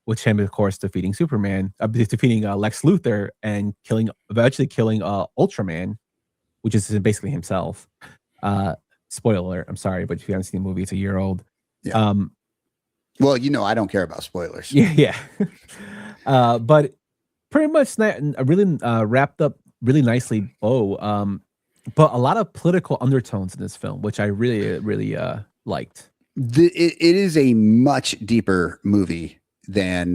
Which him, of course, defeating Superman, defeating Lex Luthor and eventually killing Ultraman, which is basically himself. Spoiler alert, I'm sorry, but if you haven't seen the movie, it's a year old. Yeah. Well, I don't care about spoilers. Yeah. But pretty much really wrapped up really nicely bow. But a lot of political undertones in this film, which I really, really liked. It is a much deeper movie than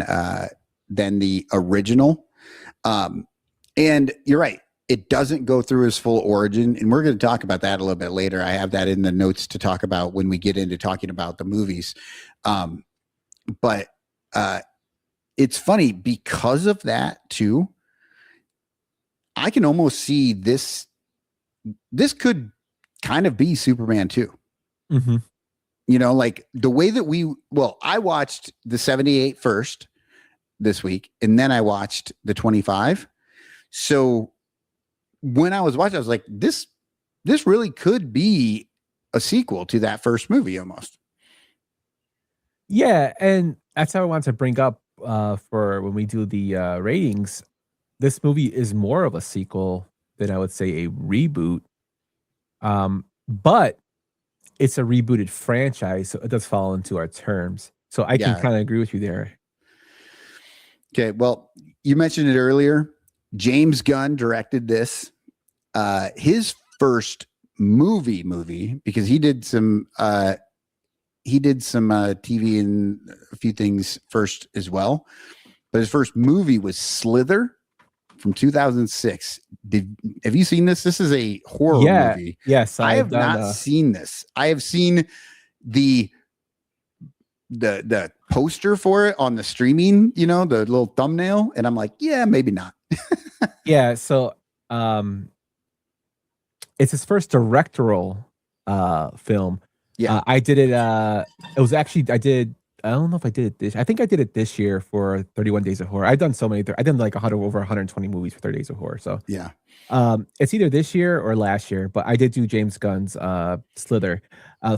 the original. And you're right. It doesn't go through his full origin. And we're going to talk about that a little bit later. I have that in the notes to talk about when we get into talking about the movies. But it's funny because of that too. I can almost see this could kind of be Superman 2. Mm-hmm. Like the way that I watched the 78 first this week, and then I watched the 25. So when I was watching, I was like, this really could be a sequel to that first movie almost. Yeah, and that's how I want to bring up for when we do the ratings. This movie is more of a sequel than I would say a reboot. But it's a rebooted franchise, so it does fall into our terms. So I can Yeah. kind of agree with you there. Okay. Well, you mentioned it earlier. James Gunn directed this. His first movie, because he did some TV and a few things first as well. But his first movie was Slither from 2006. Have you seen this? This is a horror movie. Yes, I I've have done, not seen this. I have seen the poster for it on the streaming, the little thumbnail, and I'm like, yeah, maybe not. Yeah, so it's his first directorial film. Yeah. I did it. It was actually I don't know if I did it this. I think I did it this year for 31 Days of Horror. I've done so many. I did like over 120 movies for 30 Days of Horror. So Yeah. it's either this year or last year. But I did do James Gunn's Slither.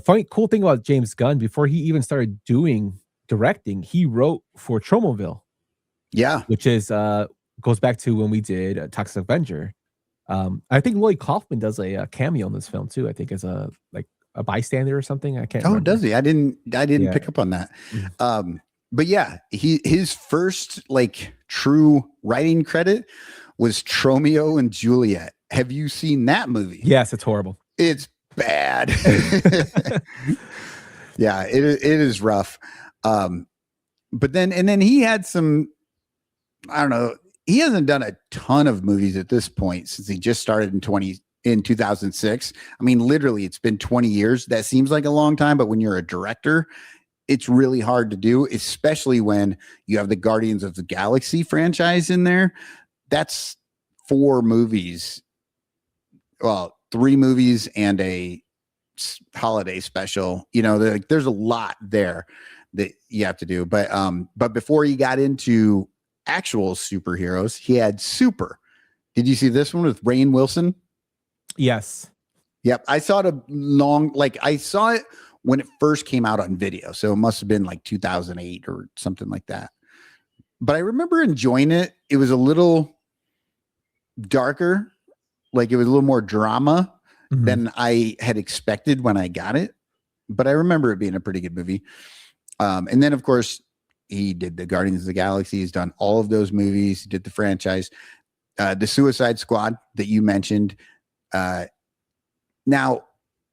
Funny cool thing about James Gunn, before he even started doing directing, he wrote for Tromoville. Yeah. Which is goes back to when we did Toxic Avenger. I think Lloyd Kaufman does a cameo in this film too. I think as a bystander or something. I can't. Oh, remember. does he? I didn't Yeah. pick up on that. Mhm. But yeah, his first true writing credit was Tromeo and Juliet. Have you seen that movie? Yes, it's horrible. It's bad. Yeah, it is rough. But then he had some, I don't know, he hasn't done a ton of movies at this point since he just started in 2006. I mean, literally, it's been 20 years. That seems like a long time, but when you're a director, it's really hard to do, especially when you have the Guardians of the Galaxy franchise in there. That's 4 movies. Well, 3 movies and a holiday special. There's a lot there that you have to do. But before he got into actual superheroes, he had Super. Did you see this one with Rainn Wilson? Yes. Yep. I saw it I saw it when it first came out on video. So it must have been 2008 or something like that. But I remember enjoying it. It was a little darker. It was a little more drama than I had expected when I got it. But I remember it being a pretty good movie. And then, of course, he did the Guardians of the Galaxy. He's done all of those movies. He did the franchise. The Suicide Squad that you mentioned. Now,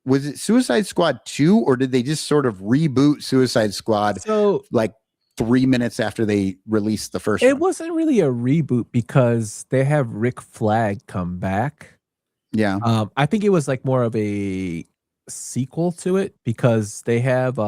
was it Suicide Squad 2, or did they just sort of reboot Suicide Squad 3 minutes after they released the first one? It wasn't really a reboot because they have Rick Flag come back. Yeah. I think it was more of a sequel to it because they have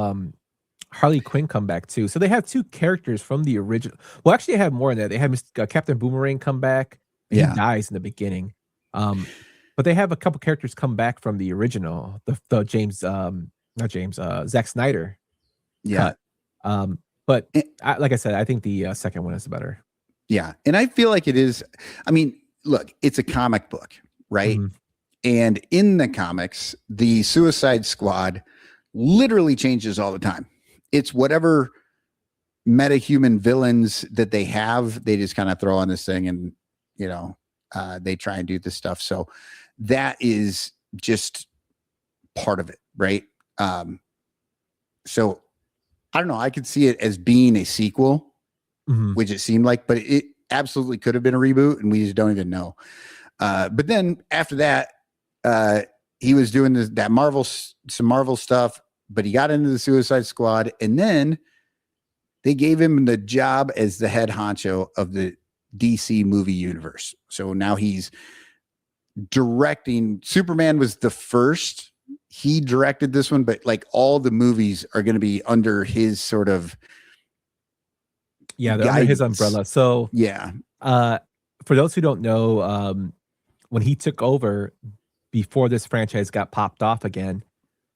Harley Quinn come back too. So they have 2 characters from the original. Well, actually, they have more than that. They have Captain Boomerang come back. He dies in the beginning. But they have a couple characters come back from the original, the James, not James, Zack Snyder cut. But like I said, I think the second one is better. Yeah. And I feel like it is. I mean, look, it's a comic book, right? Mhm. And in the comics, the Suicide Squad literally changes all the time. It's whatever metahuman villains that they have, they just kind of throw on this thing and, they try and do this stuff. So that is just part of it, right? So I don't know. I could see it as being a sequel, which it seemed like, but it absolutely could have been a reboot, and we just don't even know. But then after that, he was doing some Marvel stuff, but he got into the Suicide Squad, and then they gave him the job as the head honcho of the DC movie universe. So now he's directing. Superman was the first. He directed this one, but all the movies are going to be under his sort of they're under his umbrella. So yeah. For those who don't know, when he took over before this franchise got popped off again,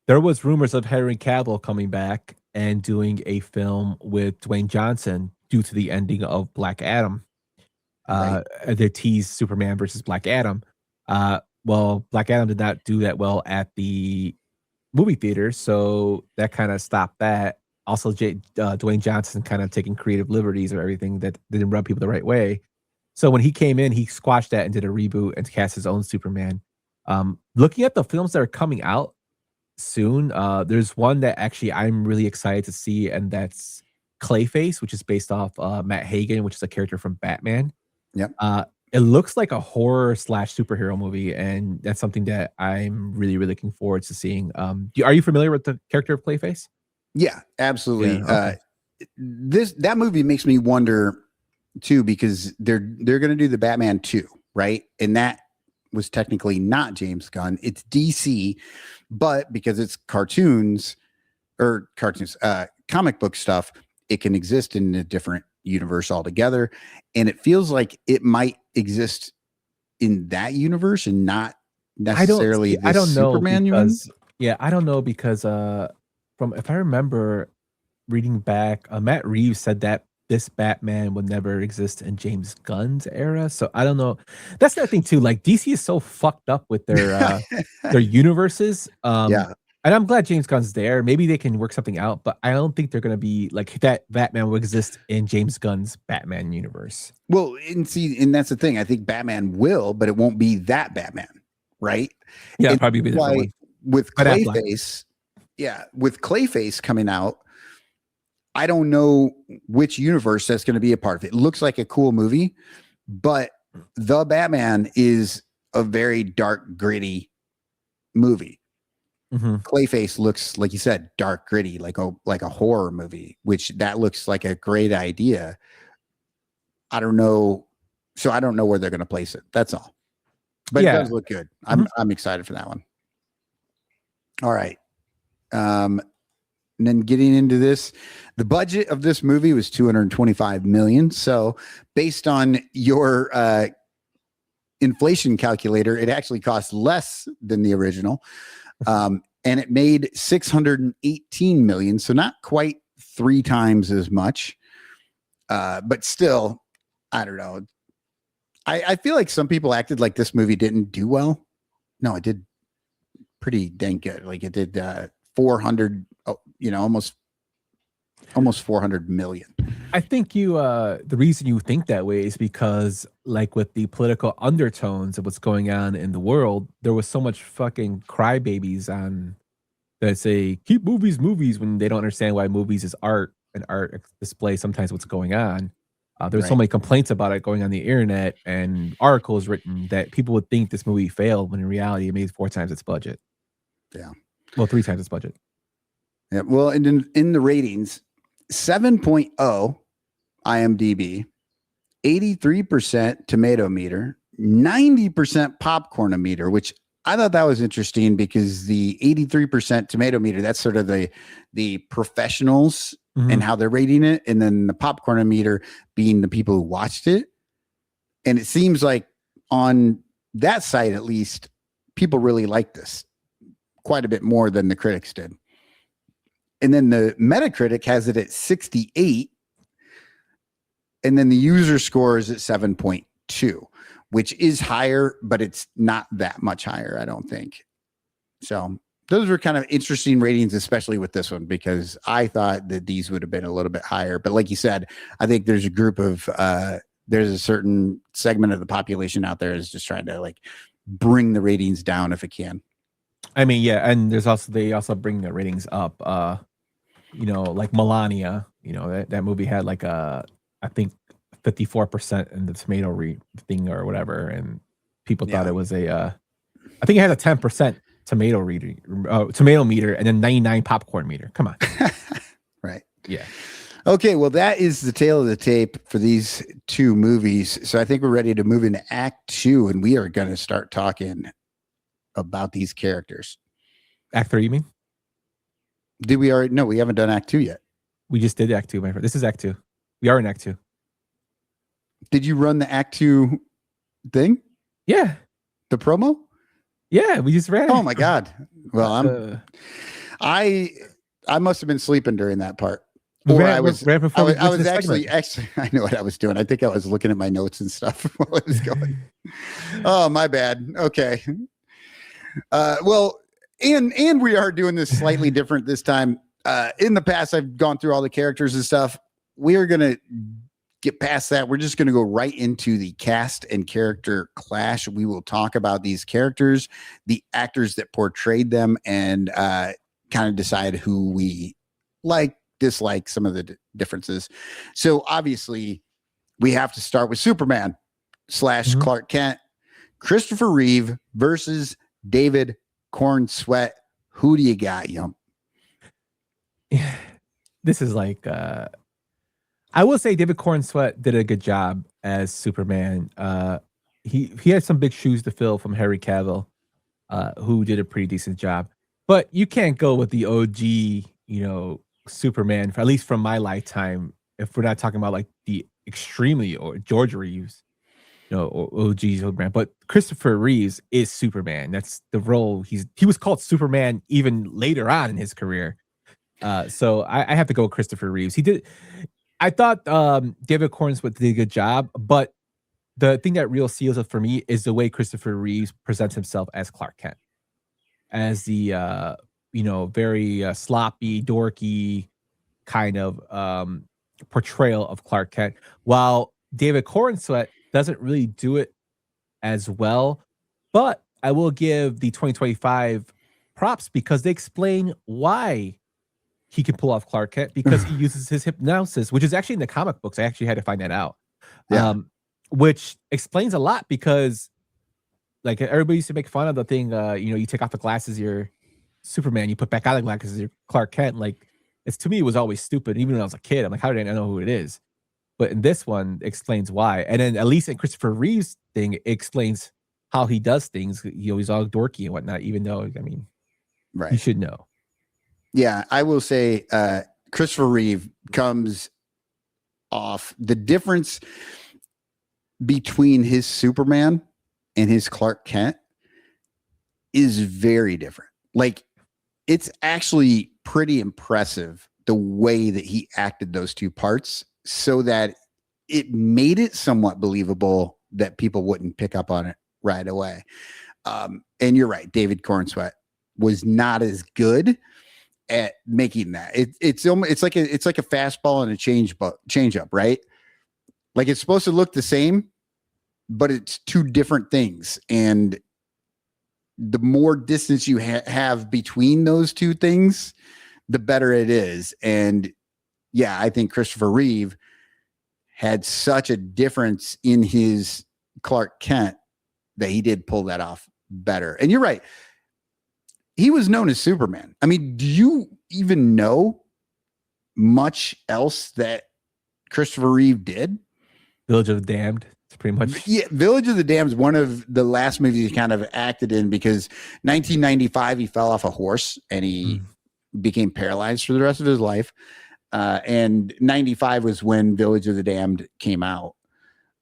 there was rumors of Henry Cavill coming back and doing a film with Dwayne Johnson due to the ending of Black Adam. They teased Superman versus Black Adam. Well, Black Adam did not do that well at the movie theaters, so that kind of stopped that. Also, Dwayne Johnson kind of taking creative liberties or everything that didn't rub people the right way. So when he came in, he squashed that and did a reboot and cast his own Superman. Looking at the films that are coming out, soon. There's one that actually I'm really excited to see, and that's Clayface, which is based off Matt Hagen, which is a character from Batman. Yep. It looks like a horror slash superhero movie, and that's something that I'm really, really looking forward to seeing. Are you familiar with the character of Clayface? Yeah, absolutely. Yeah, okay. That movie makes me wonder too, because they're going to do the Batman 2, right? And that was technically not James Gunn. It's DC, but because it's comic book stuff, it can exist in a different universe altogether. And it feels like it might exist in that universe and not necessarily I don't know Superman because I don't know because from if I remember reading back, Matt Reeves said that this Batman would never exist in James Gunn's era. So I don't know. That's the thing too. Like DC is so fucked up with their universes. Yeah. And I'm glad James Gunn's there. Maybe they can work something out, but I don't think they're gonna be like that Batman will exist in James Gunn's Batman universe. Well, and that's the thing. I think Batman will, but it won't be that Batman, right? Yeah, and probably be the one. With Clayface. Yeah, with Clayface coming out, I don't know which universe that's going to be a part of. It looks like a cool movie, but The Batman is a very dark, gritty movie. Mm-hmm. Clayface looks, like you said, dark, gritty, like a horror movie, which that looks like a great idea. I don't know. So I don't know where they're going to place it. That's all. But it does look good. I'm excited for that one. All right. And then getting into this, the budget of this movie was $225 million. So based on your inflation calculator, it actually cost less than the original. And it made $618 million. So not quite 3 times as much. But still, I don't know. I feel like some people acted like this movie didn't do well. No, it did pretty dang good. Like it did 400, almost 400 million. I think the reason you think that way is because, like, with the political undertones of what's going on in the world, there was so much fucking crybabies on that say keep movies when they don't understand why movies is art and art display sometimes what's going on. There's so many complaints about it going on the internet and articles written that people would think this movie failed when in reality it made 4 times its budget. Yeah. Well, 3 times its budget. Yeah. Well, and in the ratings, 7.0 IMDb, 83% tomato meter, 90% popcorn meter, which I thought that was interesting because the 83% tomato meter, that's sort of the professionals and how they're rating it. And then the popcorn meter being the people who watched it. And it seems like on that site, at least, people really like this quite a bit more than the critics did. And then the Metacritic has it at 68. And then the user score is at 7.2, which is higher, but it's not that much higher, I don't think. So those were kind of interesting ratings, especially with this one, because I thought that these would have been a little bit higher. But like you said, I think there's a group of, there's a certain segment of the population out there is just trying to like bring the ratings down if it can. I mean, yeah, and they also bring the ratings up. Like Melania, that movie had like I think 54% in the tomato thing or whatever, and people thought it was I think it had a 10% tomato meter and then 99 popcorn meter. Come on. Right. Yeah. Okay, well, that is the tale of the tape for these 2 movies. So I think we're ready to move into Act 2, and we are going to start talking about these characters. Act 3, you mean? Did we already? No, we haven't done Act 2 yet. We just did Act 2, my friend. This is Act 2. We are in Act 2. Did you run the Act 2 thing? Yeah. The promo? Yeah, we just ran it. Oh my God. Well, I must have been sleeping during that part. Or I was actually, I know what I was doing. I think I was looking at my notes and stuff while I was going. Oh, my bad. Okay. Well, and we are doing this slightly different this time. In the past, I've gone through all the characters and stuff. We are going to get past that. We're just going to go right into the cast and character clash. We will talk about these characters, the actors that portrayed them, and kind of decide who we like, dislike, some of the differences. So obviously, we have to start with Superman / Clark Kent, Christopher Reeve versus David Corn Sweat. Who do you got, Yump? This is like I will say David Corn Sweat did a good job as Superman. He had some big shoes to fill from Henry Cavill, who did a pretty decent job. But you can't go with the OG, Superman, for at least from my lifetime, if we're not talking about like the extremely or George Reeves, or OG Superman. But Christopher Reeves is Superman. That's the role he was called Superman even later on in his career. So I have to go with Christopher Reeves. I thought David Corn Sweat did a good job, but the thing that real seals it for me is the way Christopher Reeves presents himself as Clark Kent, as the very sloppy, dorky kind of portrayal of Clark Kent, while David Corn Sweat doesn't really do it as well. But I will give the 2025 props because they explain why he can pull off Clark Kent, because he uses his hypnosis, which is actually in the comic books. I actually had to find that out. Yeah. Which explains a lot, because like everybody used to make fun of the thing, you take off the glasses, you're Superman, you put back on the glasses, you're Clark Kent. Like, to me, it was always stupid. Even when I was a kid, I'm like, how did I know who it is? But in this one, it explains why. And then at least in Christopher Reeve's thing, it explains how he does things. He's all dorky and whatnot, even though, Right. you should know. Yeah, I will say Christopher Reeve comes off, the difference between his Superman and his Clark Kent is very different. Like, it's actually pretty impressive the way that he acted those two parts, so that it made it somewhat believable that people wouldn't pick up on it right away. And you're right, David Corn Sweat was not as good at making that. It's like a fastball and a change up, right? Like, it's supposed to look the same, but it's two different things. And the more distance you have between those two things, the better it is. And yeah, I think Christopher Reeve had such a difference in his Clark Kent that he did pull that off better. And you're right, he was known as Superman. I mean, do you even know much else that Christopher Reeve did? Village of the Damned. It's pretty much. Yeah, Village of the Damned is one of the last movies he kind of acted in, because 1995 he fell off a horse and he became paralyzed for the rest of his life. And 95 was when Village of the Damned came out.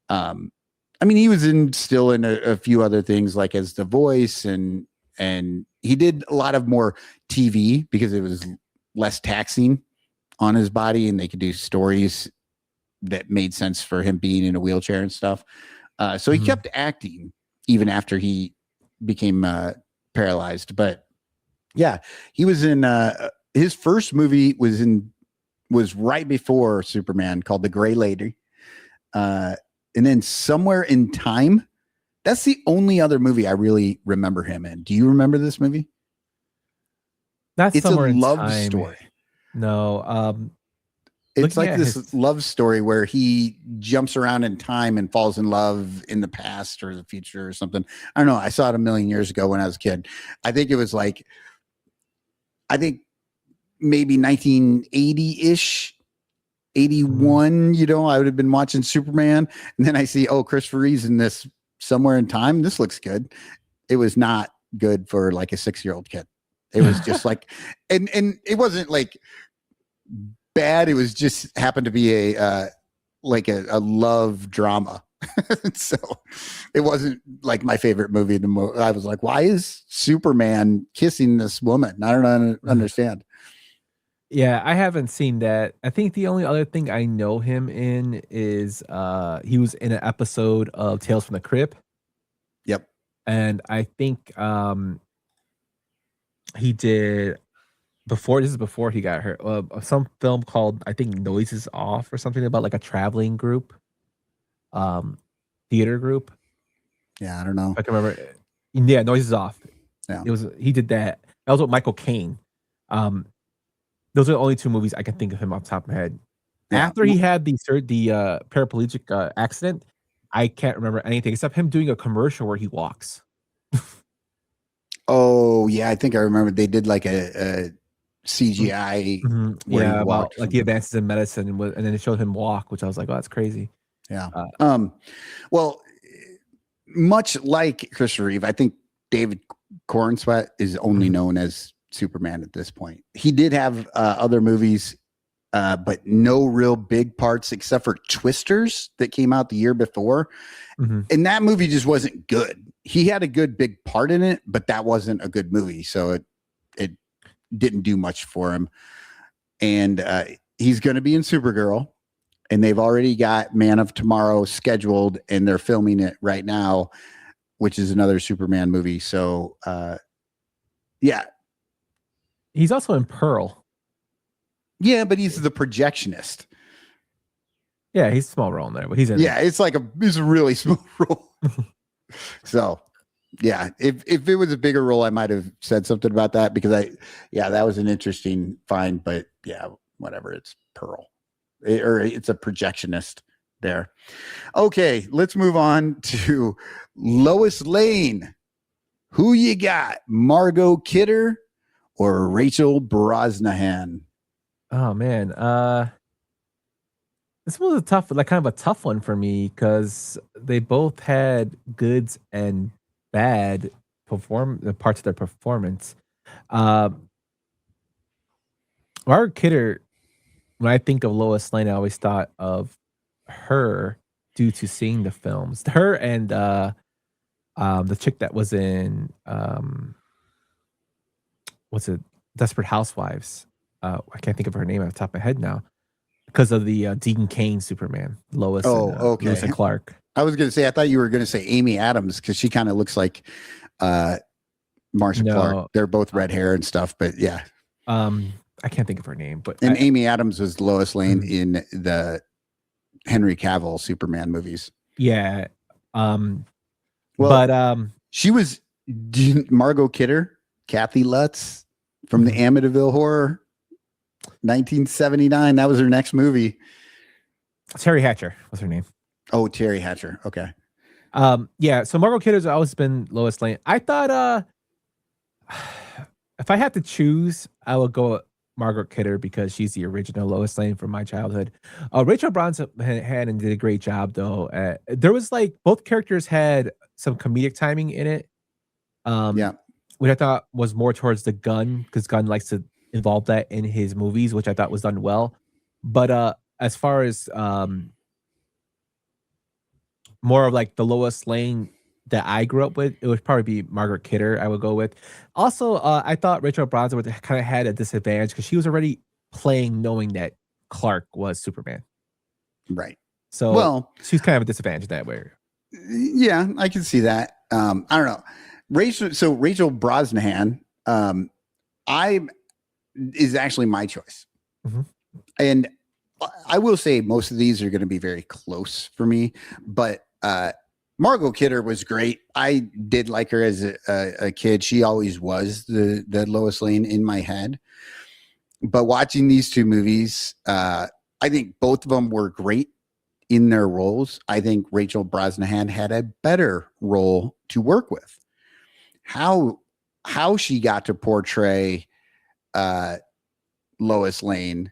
He was still in a few other things, like as the voice, and he did a lot of more TV because it was less taxing on his body, and they could do stories that made sense for him being in a wheelchair and stuff. So he kept acting even after he became paralyzed. But yeah, he was in his first movie was right before Superman, called The Gray Lady. And then Somewhere in Time. That's the only other movie I really remember him in. Do you remember this movie? That's It's a Somewhere in love Time. story. No. It's Looking like at this love story where he jumps around in time and falls in love in the past or the future or something. I don't know. I saw it a million years ago when I was a kid. I think it was maybe 1980-ish, 81, I would have been watching Superman. And then I see, Christopher Reeve's in this Somewhere in Time. This looks good. It was not good for like a 6-year-old kid. It was just like, and it wasn't like bad. It was just happened to be a love drama. So it wasn't like my favorite movie. I was like, why is Superman kissing this woman? I don't understand. Yeah, I haven't seen that. I think the only other thing I know him in is he was in an episode of Tales from the Crypt. Yep. And I think he did This is before he got hurt. Some film called, I think, Noises Off or something about like a traveling group, um, theater group. Yeah, I don't know. I can remember. Yeah, Noises Off. Yeah. He did that. That was with Michael Caine. Those are the only two movies I can think of him off the top of my head. Yeah. After he had the paraplegic accident, I can't remember anything except him doing a commercial where he walks. Oh yeah, I think I remember they did like a CGI. Where he Yeah, about walked like the advances in medicine, and then it showed him walk, which I was like, oh, that's crazy. Yeah. Well, much like Christopher Reeve, I think David Cornsweet is only known as Superman at this point. He did have other movies, but no real big parts except for Twisters that came out the year before. And that movie just wasn't good. He had a good big part in it, but that wasn't a good movie. So it didn't do much for him. And he's going to be in Supergirl, and they've already got Man of Tomorrow scheduled, and they're filming it right now, which is another Superman movie. So yeah. He's also in Pearl. Yeah, but he's the projectionist. Yeah, he's a small role in there, but he's in Yeah, it's a really small role. So yeah, if it was a bigger role, I might have said something about that, because that was an interesting find, but yeah, whatever. It's Pearl, or it's a projectionist there. Okay, let's move on to Lois Lane. Who you got, Margot Kidder or Rachel Brosnahan? Oh man, this was kind of a tough one for me, because they both had goods and bad parts of their performance. Margaret Kidder, when I think of Lois Lane, I always thought of her due to seeing the films. Her and the chick that was in what's it, Desperate Housewives. I can't think of her name off the top of my head now, because of the Dean Cain Superman, Lois. Okay. Lois and Clark. I was going to say, I thought you were going to say Amy Adams, because she kind of looks like Marsha Clark. They're both red hair and stuff, but yeah. I can't think of her name, but Amy Adams was Lois Lane in the Henry Cavill Superman movies. Yeah. She was Margot Kidder, Kathy Lutz from the Amityville Horror, 1979. That was her next movie. Terry Hatcher was her name. Oh, Terry Hatcher. Okay. Yeah. So Margot Kidder's always been Lois Lane. I thought, if I had to choose, I would go with Margaret Kidder, because she's the original Lois Lane from my childhood. Rachel Brosnahan did a great job, though. There was both characters had some comedic timing in it. Which I thought was more towards the Gunn, because Gunn likes to involve that in his movies, which I thought was done well. But as far as more of the Lois Lane that I grew up with, it would probably be Margaret Kidder I would go with. Also, I thought Rachel Brosnahan kind of had a disadvantage, because she was already playing knowing that Clark was Superman. Right. So she's kind of a disadvantage that way. Yeah, I can see that. I don't know. Rachel Brosnahan is actually my choice. And I will say most of these are going to be very close for me, but Margot Kidder was great. I did like her as a kid. She always was the Lois Lane in my head. But watching these two movies, I think both of them were great in their roles. I think Rachel Brosnahan had a better role to work with. How she got to portray Lois Lane,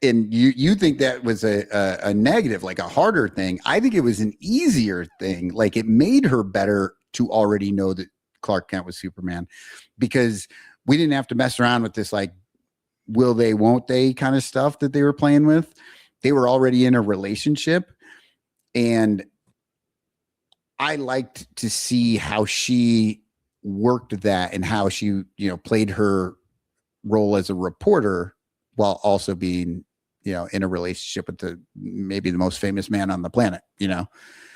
and you think that was a negative, like a harder thing. I think it was an easier thing. Like, it made her better to already know that Clark Kent was Superman, because we didn't have to mess around with this will they, won't they kind of stuff that they were playing with. They were already in a relationship, and I liked to see how she worked that, and how she, played her role as a reporter while also being, in a relationship with maybe the most famous man on the planet,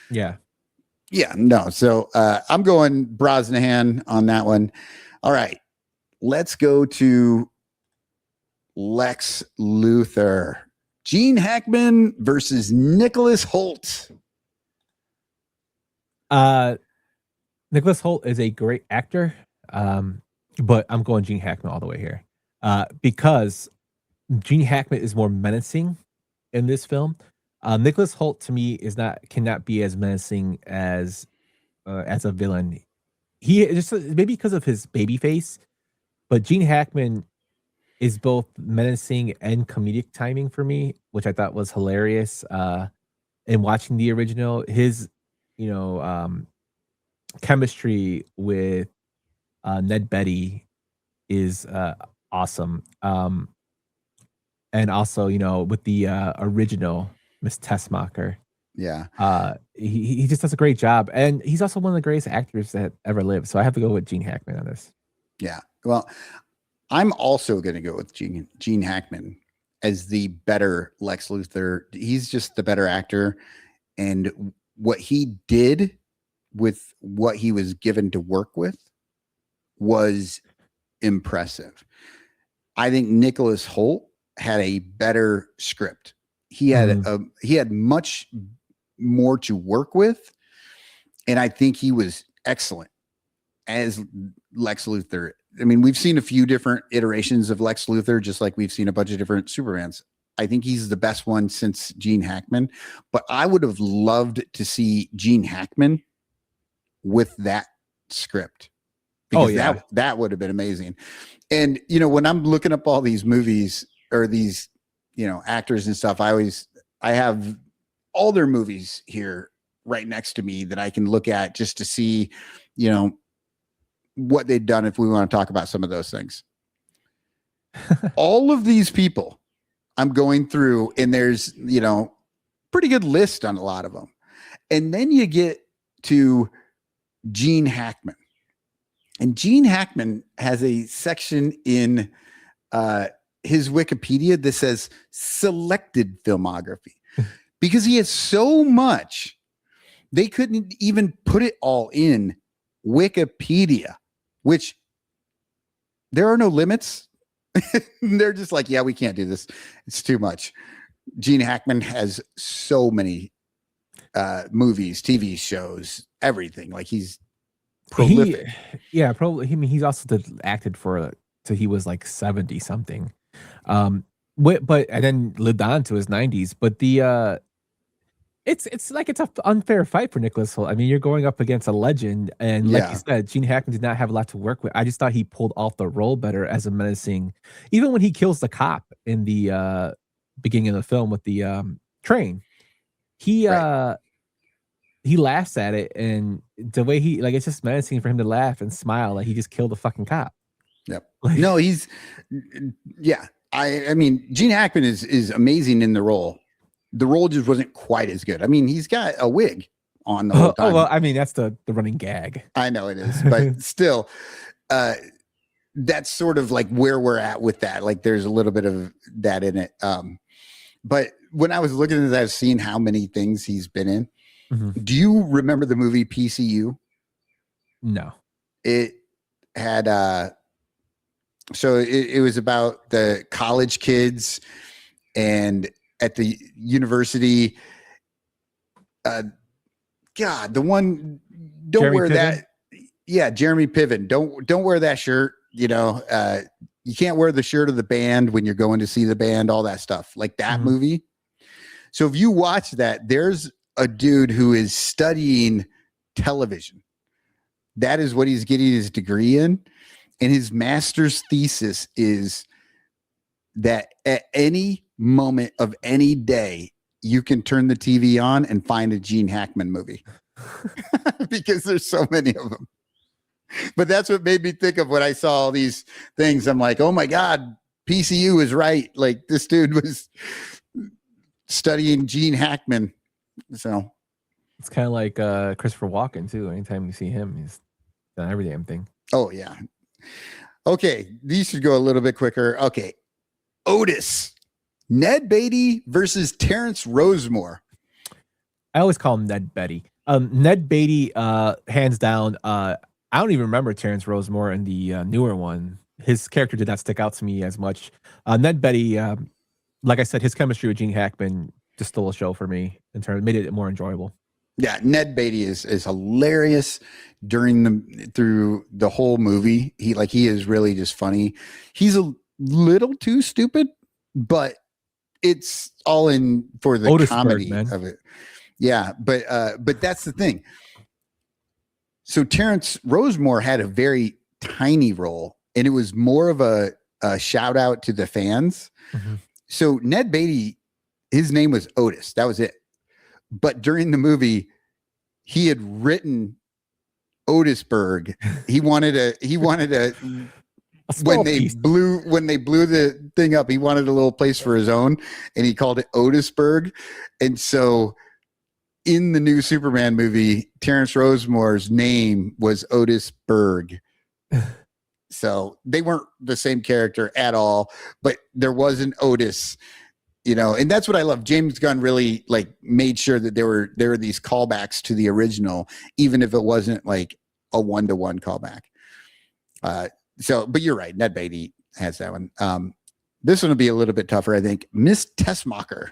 Yeah. Yeah, no. So I'm going Brosnahan on that one. All right, let's go to Lex Luthor. Gene Hackman versus Nicholas Hoult. Nicholas Hoult is a great actor, but I'm going Gene Hackman all the way here because Gene Hackman is more menacing in this film. Nicholas Hoult to me cannot be as menacing as a villain. He just maybe because of his baby face, but Gene Hackman is both menacing and comedic timing for me, which I thought was hilarious. In watching the original, his you know chemistry with Ned Beatty is awesome. And also, with the original Miss Tessmacher, Yeah. he just does a great job, and he's also one of the greatest actors that ever lived. So I have to go with Gene Hackman on this. Yeah. Well, I'm also going to go with Gene Hackman as the better Lex Luthor. He's just the better actor, and what he did with what he was given to work with was impressive. I think Nicholas Hoult had a better script. He had much more to work with, and I think he was excellent as Lex Luthor. I mean, we've seen a few different iterations of Lex Luthor, just like we've seen a bunch of different Supermans. I think he's the best one since Gene Hackman, but I would have loved to see Gene Hackman with that script. Because that would have been amazing. And, when I'm looking up all these movies or these, actors and stuff, I have all their movies here right next to me that I can look at just to see, what they've done if we want to talk about some of those things. All of these people I'm going through, and there's, pretty good list on a lot of them. And then you get to Gene Hackman. And Gene Hackman has a section in his Wikipedia that says selected filmography because he has so much, they couldn't even put it all in Wikipedia, which there are no limits. They're just like, yeah, we can't do this. It's too much. Gene Hackman has so many movies, TV shows, everything. Like he's prolific. Probably. I mean, he's also acted till he was like 70 something. But and then lived on to his 90s. But it's like it's an unfair fight for Nicholas Hoult. I mean, you're going up against a legend, and like you said, Gene Hackman did not have a lot to work with. I just thought he pulled off the role better as a menacing. Even when he kills the cop in the beginning of the film with the train, he laughs at it, and the way it's just menacing for him to laugh and smile like he just killed a fucking cop. Yep. No, he's I mean, Gene Hackman is amazing in the role. The role just wasn't quite as good. I mean, he's got a wig on the whole time. Oh, well, I mean, that's the running gag. I know it is, but still, that's sort of like where we're at with that. Like there's a little bit of that in it. But when I was looking at it, I've seen how many things he's been in. Mm-hmm. Do you remember the movie PCU? No. It had so it was about the college kids and at the university. God, the one don't Jeremy wear Piven? That. Yeah, Jeremy Piven. Don't wear that shirt. You can't wear the shirt of the band when you're going to see the band. All that stuff, like that movie. So if you watch that, there's a dude who is studying television. That is what he's getting his degree in. And his master's thesis is that at any moment of any day, you can turn the TV on and find a Gene Hackman movie because there's so many of them. But that's what made me think of when I saw all these things. I'm like, oh my God, PCU is right. Like this dude was studying Gene Hackman. So it's kind of like Christopher Walken too. Anytime you see him, he's done every damn thing. Oh yeah. Okay, these should go a little bit quicker. Okay, Otis, Ned Beatty versus Terrence Rosemore. I always call him Ned Beatty. Ned Beatty, hands down. I don't even remember Terrence Rosemore in the newer one. his character did not stick out to me as much. Ned Beatty, like I said, his chemistry with Gene Hackman just stole a show for me in terms made it more enjoyable. Yeah, Ned Beatty is hilarious through the whole movie. He is really just funny. He's a little too stupid, but it's all in for the Otisburg, comedy man. of it. Yeah, but that's the thing. So Terrence Rosemore had a very tiny role, and it was more of a shout out to the fans. Mm-hmm. So Ned Beatty, his name was Otis. That was it. But during the movie, he had written Otisburg. He wanted a when they blew the thing up, he wanted a little place for his own, and he called it Otisburg. And so in the new Superman movie, Terrence Rosemore's name was Otisburg. So they weren't the same character at all, but there was an Otis, and that's what I love. James Gunn really made sure that there were these callbacks to the original, even if it wasn't like a 1-to-1 callback. But you're right. Ned Beatty has that one. This one will be a little bit tougher, I think. Miss Tessmacher,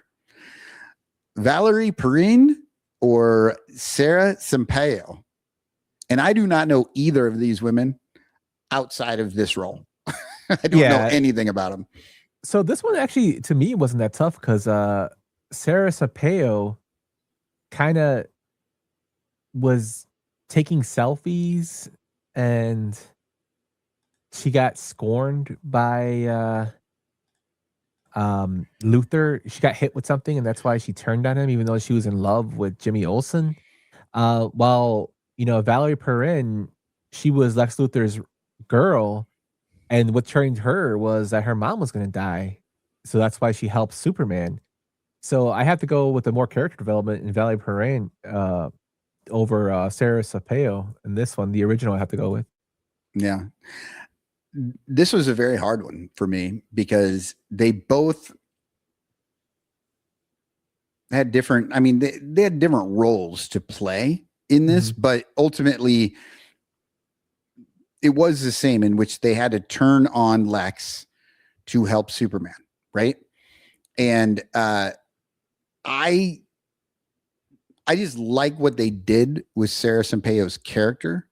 Valerie Perrine, or Sarah Sampaio. And I do not know either of these women outside of this role. I don't know anything about them. So this one actually, to me, wasn't that tough because Sarah Sampaio kind of was taking selfies and she got scorned by Luther. She got hit with something, and that's why she turned on him, even though she was in love with Jimmy Olsen. While Valerie Perrine, she was Lex Luthor's girl, and what turned her was that her mom was going to die, so that's why she helped Superman. So I have to go with the more character development in Valerie Perrine over Sarah Sampaio in this one. The original I have to go with. Yeah. This was a very hard one for me because they both had different, they had different roles to play in this, but ultimately it was the same, in which they had to turn on Lex to help Superman. Right. And I just like what they did with Sarah Sampaio's character.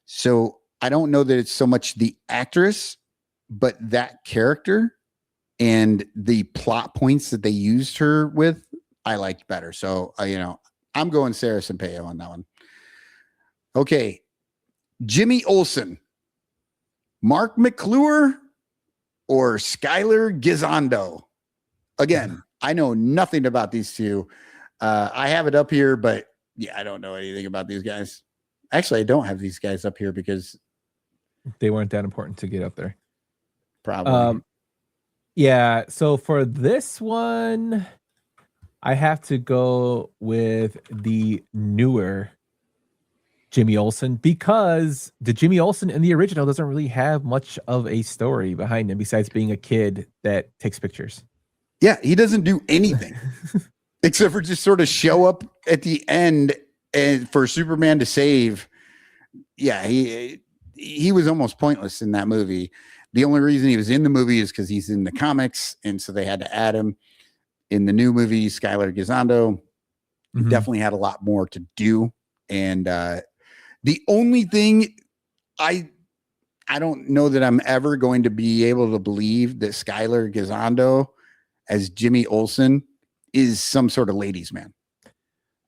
So I don't know that it's so much the actress, but that character and the plot points that they used her with, I liked better. So, I'm going Sarah Sampaio on that one. Okay. Jimmy Olsen, Mark McClure, or Skylar Gisondo. Again, I know nothing about these two. I have it up here, but I don't know anything about these guys. Actually, I don't have these guys up here because they weren't that important to get up there. Probably. Yeah. So for this one, I have to go with the newer Jimmy Olsen, because the Jimmy Olsen in the original doesn't really have much of a story behind him besides being a kid that takes pictures. Yeah, he doesn't do anything except for just sort of show up at the end and for Superman to save. Yeah, he was almost pointless in that movie. The only reason he was in the movie is because he's in the comics, and so they had to add him. In the new movie, Skylar Gisondo definitely had a lot more to do. And the only thing I don't know that I'm ever going to be able to believe that Skylar Gisondo as Jimmy Olsen is some sort of ladies' man.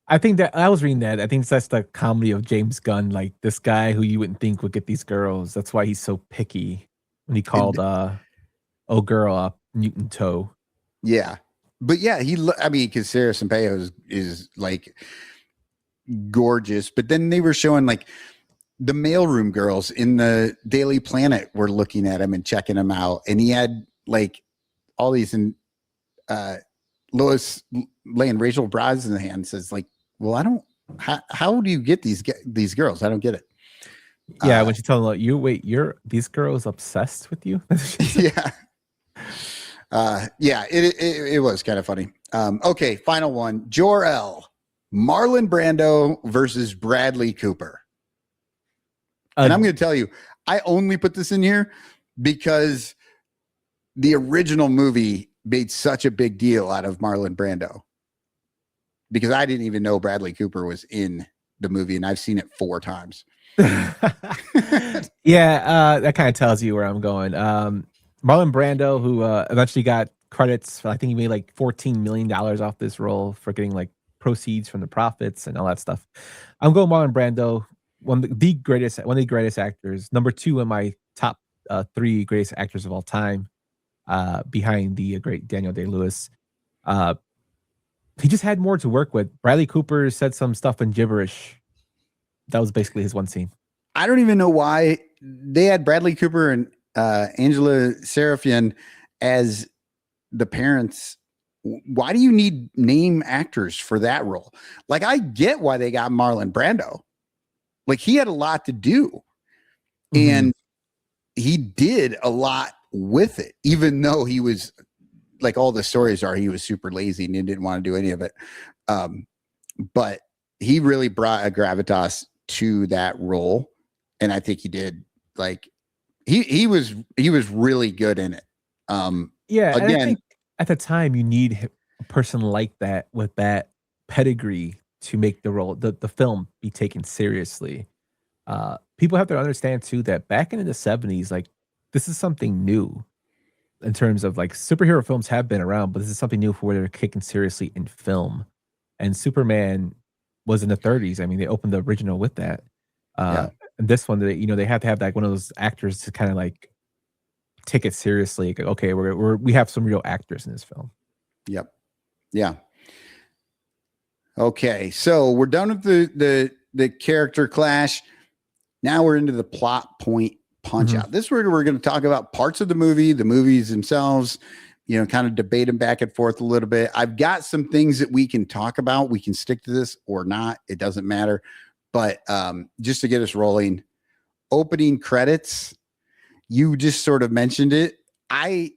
I think that I was reading that. I think that's the comedy of James Gunn, like this guy who you wouldn't think would get these girls. That's why he's so picky when he called "Oh Girl" up Newton Toe. Yeah, but yeah, because Sarah Sampaio is like gorgeous. But then they were showing like the mailroom girls in the Daily Planet were looking at him and checking him out, and he had like all these Lois laying Rachel Braz in the hand says like, well, I don't, how do you get these girls? I don't get it. Yeah. When she told him, like, you're these girls obsessed with you. Yeah. It was kind of funny. Okay. Final one, Jor-El, Marlon Brando versus Bradley Cooper. And I'm going to tell you, I only put this in here because the original movie made such a big deal out of Marlon Brando. Because I didn't even know Bradley Cooper was in the movie, and I've seen it 4 times. Yeah, that kind of tells you where I'm going. Marlon Brando, who eventually got credits for, I think he made like $14 million off this role for getting like proceeds from the profits and all that stuff. I'm going Marlon Brando, one of the greatest actors, number 2 in my top 3 greatest actors of all time, behind the great Daniel Day-Lewis. He just had more to work with. Bradley Cooper said some stuff in gibberish. That was basically his one scene. I don't even know why they had Bradley Cooper and Angela Serafian as the parents. Why do you need name actors for that role? Like, I get why they got Marlon Brando. Like, he had a lot to do, and he did a lot with it, even though he was, like, all the stories are he was super lazy and he didn't want to do any of it. But he really brought a gravitas to that role, and I think he did. Like, he was really good in it. Yeah, again, and I think at the time you need a person like that with that pedigree to make the role, the film be taken seriously. People have to understand too that back in the 70s, like, this is something new in terms of, like, superhero films have been around, but this is something new for where they're taken seriously in film. And Superman was in the 30s. I mean, they opened the original with that. And this one, they have to have like one of those actors to kind of like take it seriously. Like, okay, we have some real actors in this film. Yep. Yeah. Okay, so we're done with the character clash. Now we're into the plot point punch out. This is where we're going to talk about parts of the movies themselves, kind of debate them back and forth a little bit. I've got some things that we can talk about. We can stick to this or not. It doesn't matter. But just to get us rolling, opening credits, you just sort of mentioned it. I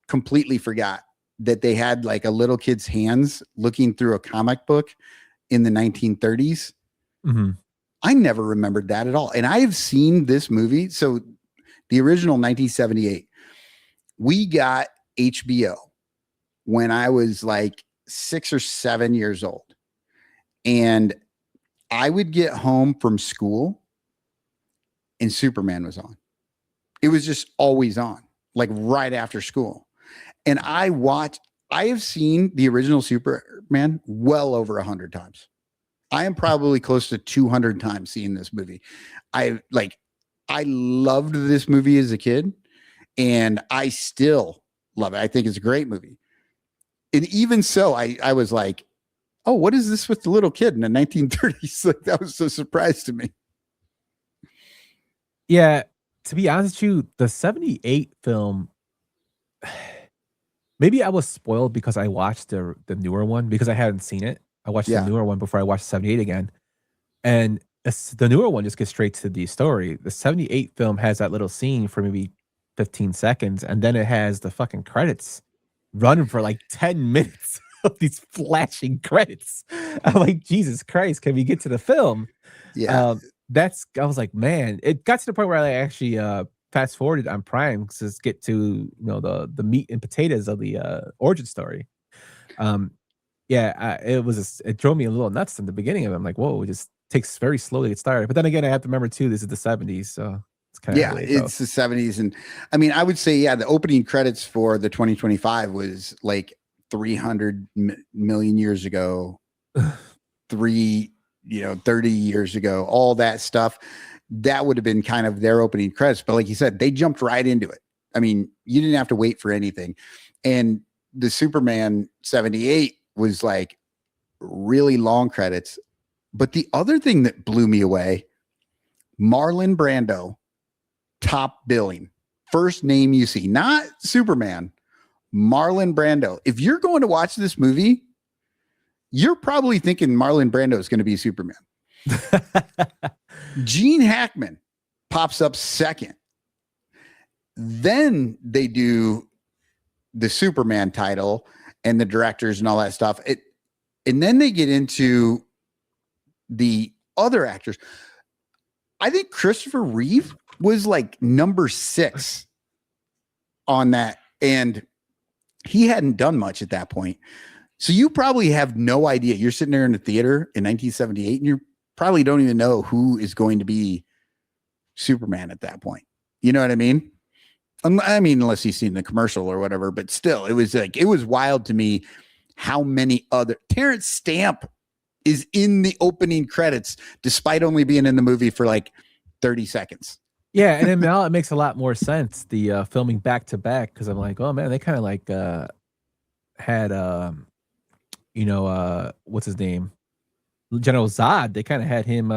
completely forgot that they had like a little kid's hands looking through a comic book in the 1930s. I never remembered that at all. And I have seen this movie. So the original 1978, we got HBO when I was like 6 or 7 years old. And I would get home from school and Superman was on. It was just always on, like right after school. And I have seen the original Superman well over 100 times. I am probably close to 200 times seeing this movie. I loved this movie as a kid, and I still love it. I think it's a great movie. And even so, I was like, oh, what is this with the little kid in the 1930s? Like, that was so surprised to me. Yeah, to be honest with you, the 78 film, maybe I was spoiled because I watched the newer one because I hadn't seen it. I watched the newer one before I watched 78 again. And the newer one just gets straight to the story. The 78 film has that little scene for maybe 15 seconds, and then it has the fucking credits running for like 10 minutes of these flashing credits. I'm like, Jesus Christ, can we get to the film? Yeah. I was like, man, it got to the point where I actually fast forwarded on Prime to get to the meat and potatoes of the origin story. It drove me a little nuts in the beginning of it. I'm like, whoa, it just takes very slowly to get started. But then again, I have to remember too, this is the 70s, so it's kind of it's the 70s. And I mean, I would say, the opening credits for the 2025 was like 300 million years ago, 30 years ago, all that stuff. That would have been kind of their opening credits. But like you said, they jumped right into it. I mean, you didn't have to wait for anything. And the Superman 78 was like really long credits. But the other thing that blew me away, Marlon Brando, top billing, first name you see, not Superman, Marlon Brando. If you're going to watch this movie, you're probably thinking Marlon Brando is going to be Superman. Gene Hackman pops up second. Then they do the Superman title and the directors and all that stuff. And then they get into the other actors. I think Christopher Reeve was like number 6 on that, and he hadn't done much at that point. So you probably have no idea. You're sitting there in the theater in 1978, and you probably don't even know who is going to be Superman at that point. You know what I mean? I mean, unless you've seen the commercial or whatever, but still, it was wild to me how many other Terrence Stamp is in the opening credits, despite only being in the movie for like 30 seconds. Yeah, and then now it makes a lot more sense, the filming back to back, because I'm like, oh man, they kind of like had what's his name? General Zod. They kind of had him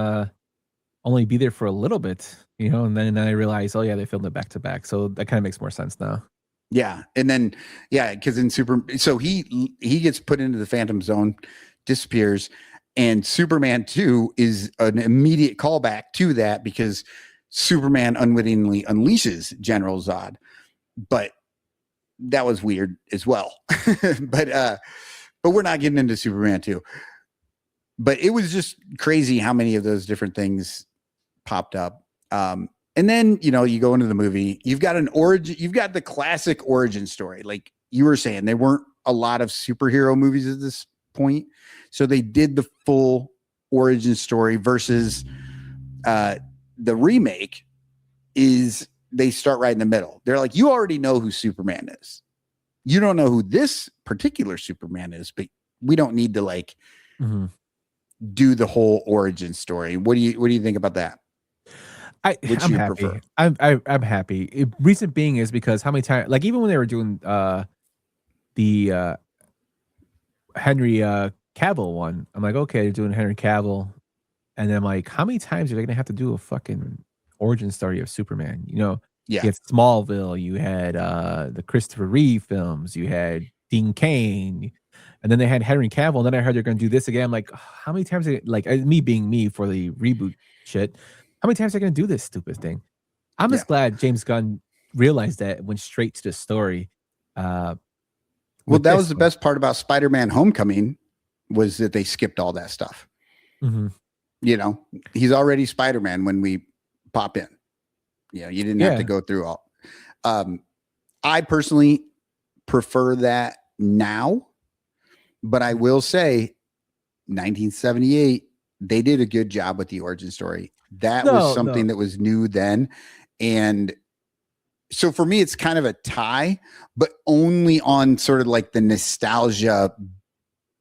only be there for a little bit, and then I realized, oh yeah, they filmed it back to back. So that kind of makes more sense now. Yeah. And then, because in so he gets put into the Phantom Zone, disappears, and Superman 2 is an immediate callback to that because Superman unwittingly unleashes General Zod. But that was weird as well. But we're not getting into Superman 2. But it was just crazy how many of those different things popped up. And then, you go into the movie, you've got the classic origin story. Like you were saying, there weren't a lot of superhero movies at this point. So they did the full origin story versus the remake is they start right in the middle. They're like, you already know who Superman is. You don't know who this particular Superman is, but we don't need to do the whole origin story. What do you think about that? I'm happy. I'm happy. Reason being is because how many times, like even when they were doing the Henry Cavill one, I'm like, okay, they're doing Henry Cavill, and then I'm like, how many times are they gonna have to do a fucking origin story of Superman? Yeah. You had Smallville, you had the Christopher Reeve films, you had Dean Cain, and then they had Henry Cavill, and then I heard they're gonna do this again. I'm like, how many times? Like me being me for the reboot shit. How many times are they going to do this stupid thing? I'm just glad James Gunn realized that and went straight to the story. Well, that was the best part about Spider-Man Homecoming was that they skipped all that stuff. Mm-hmm. He's already Spider-Man when we pop in. You didn't have to go through all. I personally prefer that now, but I will say 1978, they did a good job with the origin story. That was something that was new then. And so for me, it's kind of a tie, but only on sort of like the nostalgia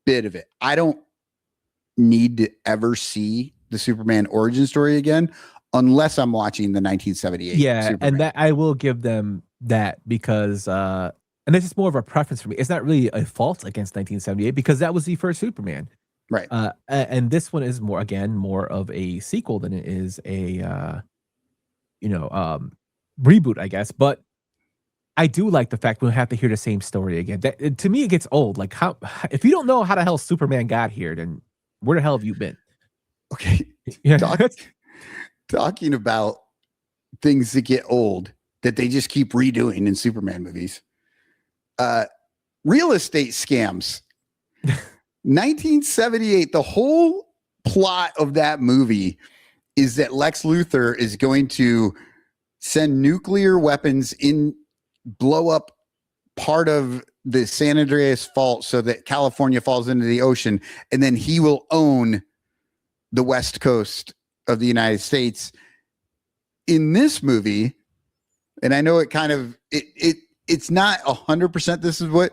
bit of it. I don't need to ever see the Superman origin story again unless I'm watching the 1978. Yeah, Superman. and that I will give them that because and this is more of a preference for me. It's not really a fault against 1978 because that was the first Superman. Right. And this one is more of a sequel than it is a reboot, I guess. But I do like the fact we'll have to hear the same story again. That to me, it gets old. Like if you don't know how the hell Superman got here, then where the hell have you been? Okay. Talking about things that get old that they just keep redoing in Superman movies. Real estate scams. 1978, the whole plot of that movie is that Lex Luthor is going to send nuclear weapons blow up part of the San Andreas Fault so that California falls into the ocean, and then he will own the West Coast of the United States. In this movie, and I know it kind of it's not 100% this is what,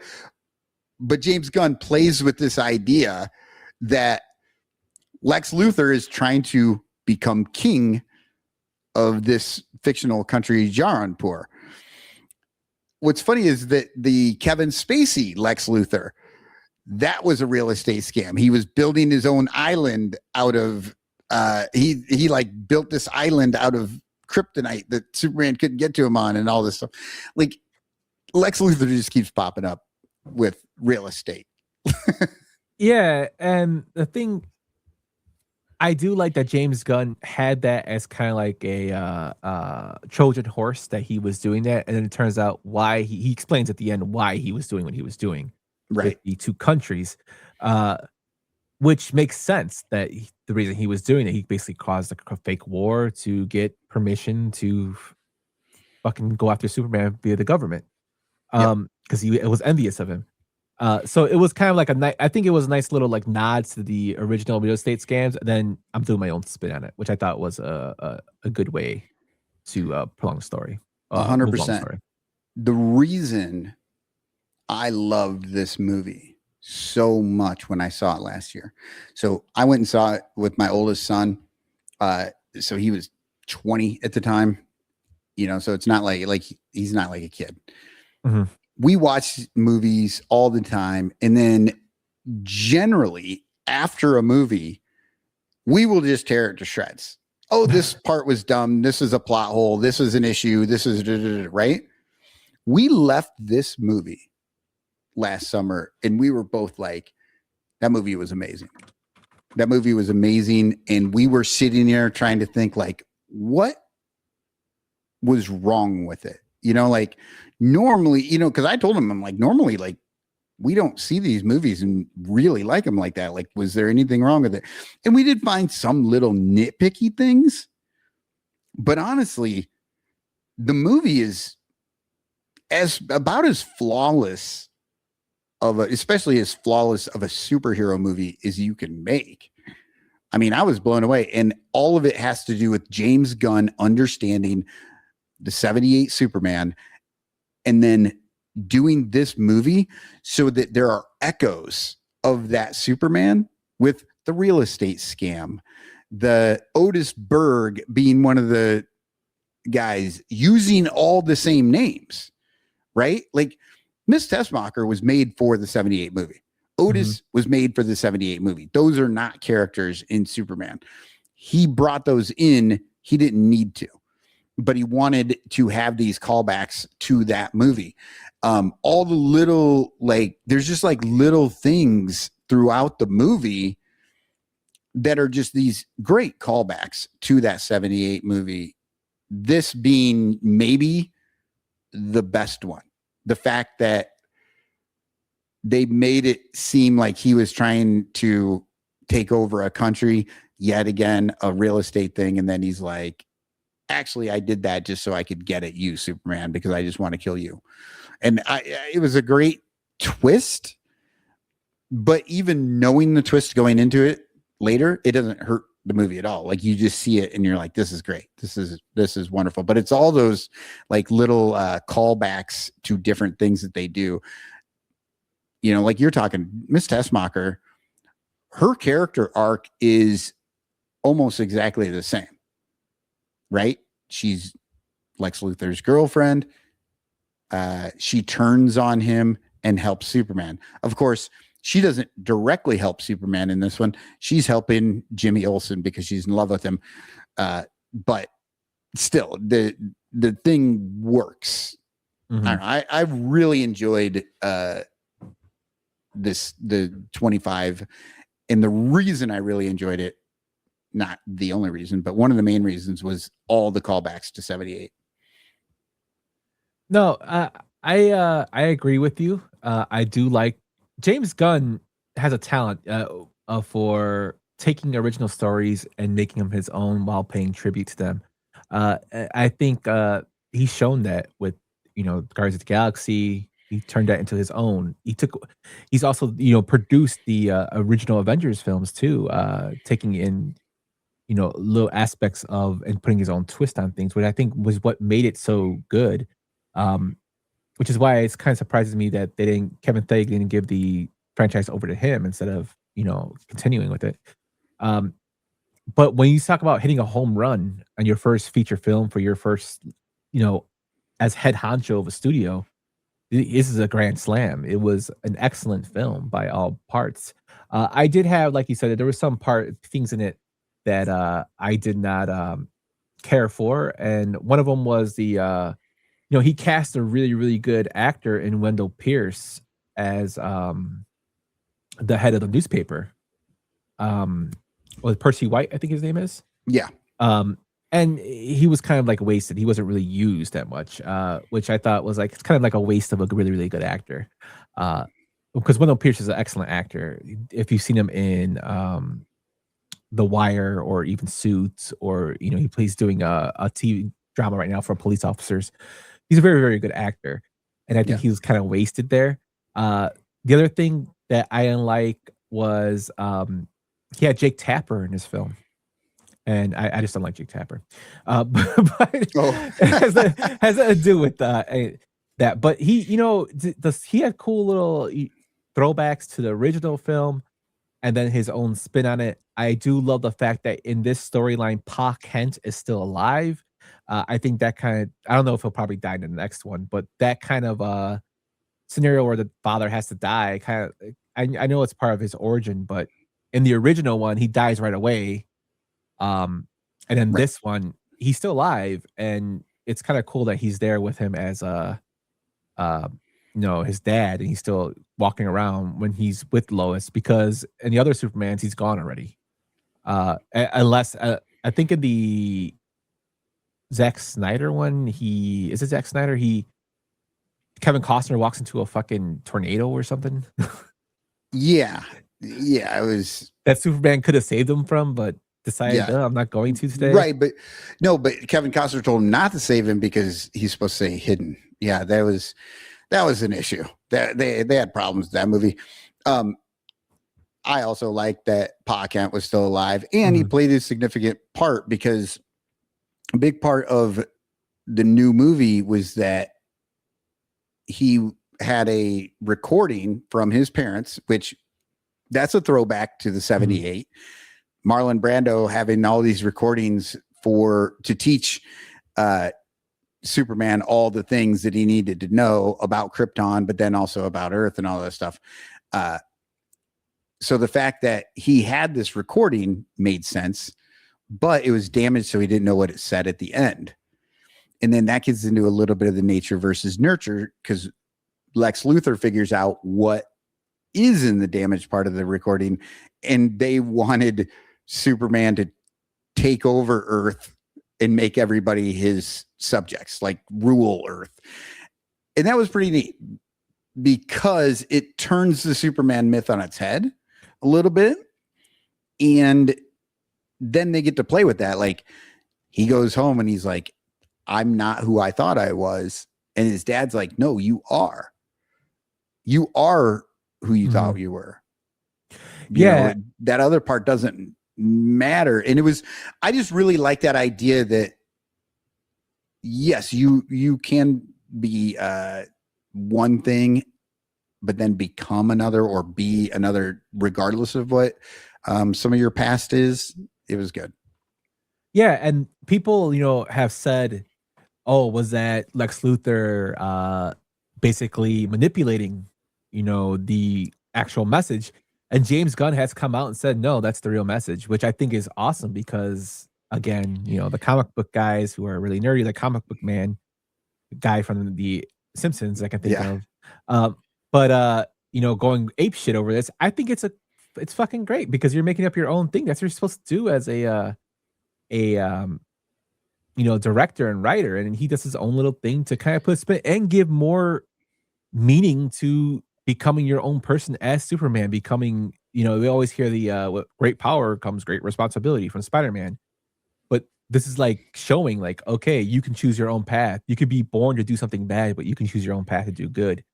but James Gunn plays with this idea that Lex Luthor is trying to become king of this fictional country, Jaranpur. What's funny is that the Kevin Spacey Lex Luthor, that was a real estate scam. He was building his own island out of he like built this island out of kryptonite that Superman couldn't get to him on and all this stuff. Like Lex Luthor just keeps popping up with real estate. Yeah, and the thing I do like that James Gunn had that as kind of like a Trojan horse that he was doing that, and then it turns out why he explains at the end why he was doing what he was doing, right? With the two countries, which makes sense that the reason he was doing it, he basically caused a fake war to get permission to fucking go after Superman via the government. because he was envious of him. So it was kind of like I think it was a nice little like nods to the original real estate scams. And then I'm doing my own spin on it, which I thought was a good way to prolong the story. Move along the 100%. story. The reason I loved this movie so much when I saw it last year. So I went and saw it with my oldest son. So he was 20 at the time, so it's not like he's not like a kid. Mhm. We watch movies all the time. And then generally after a movie, we will just tear it to shreds. Oh, this part was dumb. This is a plot hole. This is an issue. This is right. We left this movie last summer and we were both like, that movie was amazing. That movie was amazing. And we were sitting there trying to think like, what was wrong with it? Like normally, because I told him, I'm like, normally, like, we don't see these movies and really like them like that. Like, was there anything wrong with it? And we did find some little nitpicky things. But honestly, the movie is about as flawless especially as flawless of a superhero movie as you can make. I mean, I was blown away. And all of it has to do with James Gunn understanding the 78 Superman and then doing this movie so that there are echoes of that Superman with the real estate scam, the Otis Berg being one of the guys using all the same names, right? Like Miss Tessmacher was made for the 78 movie. Otis was made for the 78 movie. Those are not characters in Superman. He brought those in. He didn't need to, but he wanted to have these callbacks to that movie. All the little, like, there's just like little things throughout the movie that are just these great callbacks to that 78 movie. This being maybe the best one. The fact that they made it seem like he was trying to take over a country, yet again, a real estate thing. And then he's like, actually, I did that just so I could get at you, Superman, because I just want to kill you. And it was a great twist. But even knowing the twist going into it later, it doesn't hurt the movie at all. Like, you just see it and you're like, this is great. This is wonderful. But it's all those like little callbacks to different things that they do. Like you're talking Miss Tessmacher, her character arc is almost exactly the same, right? She's Lex Luthor's girlfriend. She turns on him and helps Superman. Of course, she doesn't directly help Superman in this one. She's helping Jimmy Olsen because she's in love with him. But still, the thing works. Mhm. I don't know, I really enjoyed the 25, and the reason I really enjoyed it, not the only reason, but one of the main reasons, was all the callbacks to 78. No, I agree with you. I do like James Gunn has a talent for taking original stories and making them his own while paying tribute to them. I think he's shown that with Guardians of the Galaxy. He turned that into his own. He's also produced the original Avengers films too, taking in little aspects of and putting his own twist on things, which I think was what made it so good. Which is why it's kind of surprises me that Kevin Feige didn't give the franchise over to him instead of continuing with it. But when you talk about hitting a home run on your first feature film for your first, as head honcho of a studio, this is a grand slam. It was an excellent film by all parts. I did have, like you said, there were some things in it that I did not care for, and one of them was the he cast a really, really good actor in Wendell Pierce as the head of the newspaper. With Percy White, I think his name is. Yeah. And he was kind of like wasted. He wasn't really used that much, which I thought was like, it's kind of like a waste of a really, really good actor. Because Wendell Pierce is an excellent actor. If you've seen him in The Wire or even Suits, or he's doing a TV drama right now for police officers. He's a very, very good actor. and I think he was kind of wasted there. The other thing that I didn't like was he had Jake Tapper in his film. And I just don't like Jake Tapper. But it has to do with that. But he, he had cool little throwbacks to the original film and then his own spin on it. I do love the fact that in this storyline, Pa Kent is still alive. I think that I don't know if he'll probably die in the next one, but that kind of scenario where the father has to die, I know it's part of his origin, but in the original one, he dies right away. And then this one, he's still alive, and it's kind of cool that he's there with him as his dad, and he's still walking around when he's with Lois, because in the other Supermans, he's gone already. Unless I think in the Zack Snyder one, Zack Snyder? Kevin Costner walks into a fucking tornado or something. Yeah, it was that Superman could have saved him from, but decided, I'm not going to today. Right, but Kevin Costner told him not to save him because he's supposed to say hidden. Yeah, that was an issue. That they had problems with that movie. I also like that Pa Kent was still alive, and he played a significant part, because a big part of the new movie was that he had a recording from his parents, which that's a throwback to the 78. Marlon Brando having all these recordings to teach Superman all the things that he needed to know about Krypton, but then also about Earth and all that stuff. So the fact that he had this recording made sense, but it was damaged, so he didn't know what it said at the end. And then that gets into a little bit of the nature versus nurture, because Lex Luthor figures out what is in the damaged part of the recording, and they wanted Superman to take over Earth and make everybody his subjects, like rule Earth. And that was pretty neat, because it turns the Superman myth on its head a little bit. And then they get to play with that. Like, he goes home and he's like, I'm not who I thought I was. And his dad's like, no, you are. You are who you thought you were. You know, that other part doesn't matter. And I just really like that idea that, yes, you can be one thing, but then become another, or be another, regardless of what some of your past is. It was good. Yeah, and people, have said, oh, was that Lex Luthor basically manipulating, the actual message? And James Gunn has come out and said, no, that's the real message, which I think is awesome, because, again, the comic book guys who are really nerdy, the comic book man guy from the Simpsons, I can think of. But going ape shit over this, I think it's fucking great, because you're making up your own thing. That's what you're supposed to do as a director and writer. And he does his own little thing to kind of put spin and give more meaning to becoming your own person as Superman, becoming, we always hear the with great power comes great responsibility from Spider-Man. But this is like showing, like, okay, you can choose your own path. You could be born to do something bad, but you can choose your own path to do good.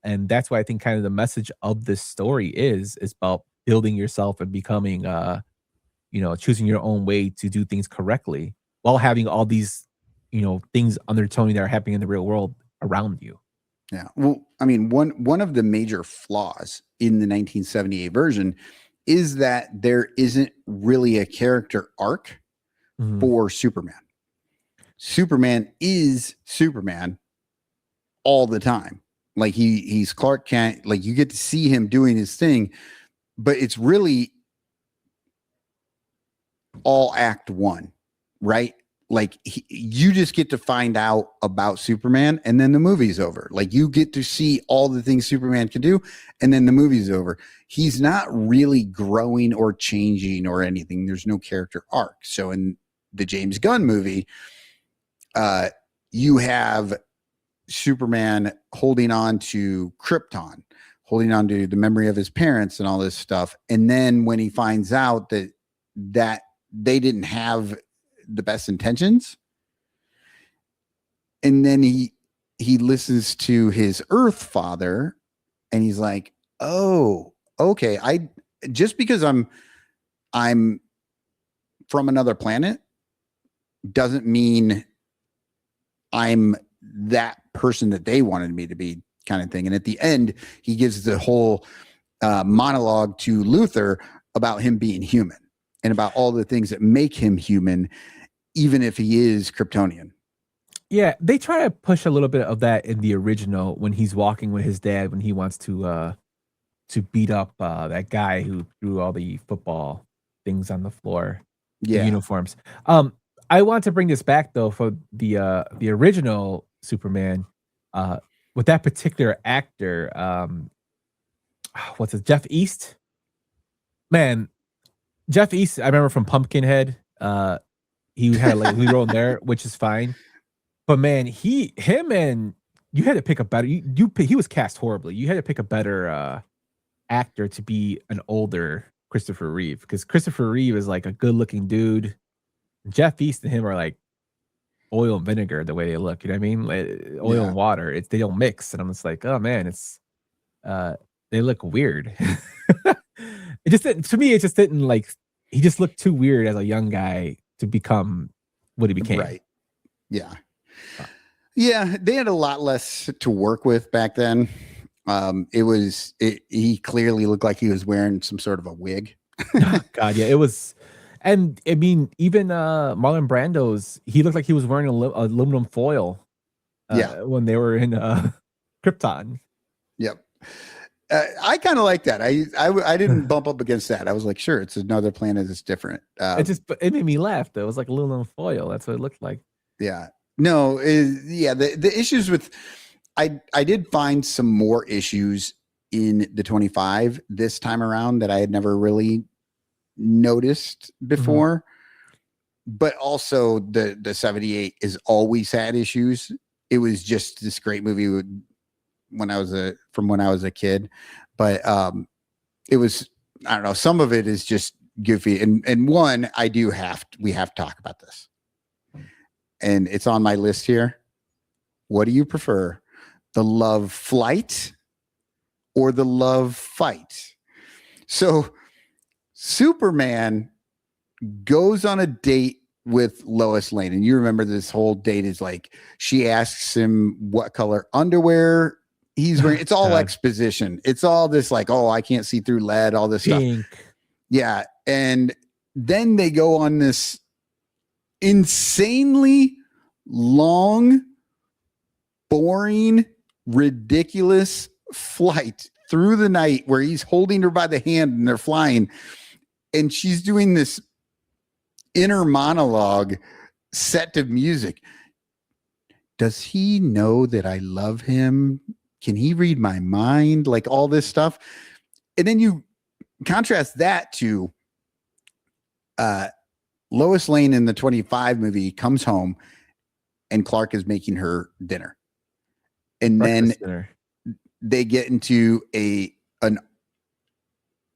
And that's why I think kind of the message of this story is about building yourself and becoming choosing your own way to do things correctly, while having all these, things undertoning that are happening in the real world around you. Yeah. Well, I mean, one of the major flaws in the 1978 version is that there isn't really a character arc for Superman. Superman is Superman all the time. Like, he's Clark Kent. Like, you get to see him doing his thing, but it's really all act one, right? Like, you just get to find out about Superman, and then the movie's over. Like, you get to see all the things Superman can do, and then the movie's over. He's not really growing or changing or anything. There's no character arc. So in the James Gunn movie, you have Superman holding on to Krypton, holding on to the memory of his parents and all this stuff. And then when he finds out that they didn't have the best intentions, and then he he listens to his Earth father, and he's like, "Oh, okay. Just because I'm from another planet doesn't mean I'm that person that they wanted me to be," kind of thing. And at the end, he gives the whole monologue to Luther about him being human and about all the things that make him human, even if he is Kryptonian. Yeah, they try to push a little bit of that in the original when he's walking with his dad when he wants to beat up that guy who threw all the football things on the floor, the Yeah. uniforms. I want to bring this back though for the original Superman with that particular actor. What's it? Jeff East. Man, Jeff East. I remember from Pumpkinhead. He had like lead role in there, which is fine. But man, him and you had to pick a better. He was cast horribly. You had to pick a better actor to be an older Christopher Reeve, because Christopher Reeve is like a good-looking dude. Jeff East and him are like oil and vinegar the way they look. You know what I mean? Like, oil and water. They don't mix, and I'm just like, oh man, it's they look weird. It just didn't, to me. It just didn't like. He just looked too weird as a young guy to become what he became. Right. Yeah. Yeah, they had a lot less to work with back then. He clearly looked like he was wearing some sort of a wig. God, yeah, it was. And I mean, even Marlon Brando's, he looked like he was wearing aluminum foil. When they were in Krypton. Yep. I kind of like that. I didn't bump up against that. I was like, sure, it's another planet that's different. It made me laugh though. It was like aluminum foil. That's what it looked like. Yeah. No. The issues with I did find some more issues in the 25 this time around that I had never really noticed before. But also the 78 is always had issues. It was just this great movie when I was a kid, but it was, I don't know, some of it is just goofy, and one we have to talk about this, and it's on my list here. What do you prefer, the love flight or the love fight? So Superman goes on a date with Lois Lane, and you remember this whole date is like, she asks him what color underwear he's wearing. It's all exposition. It's all this like, oh, I can't see through lead, all this Pink. stuff. Yeah. And then they go on this insanely long, boring, ridiculous flight through the night where he's holding her by the hand and they're flying, and she's doing this inner monologue set to music. Does he know that I love him? Can he read my mind? Like all this stuff. And then you contrast that to Lois Lane in the 25 movie comes home and Clark is making her dinner. And then they get into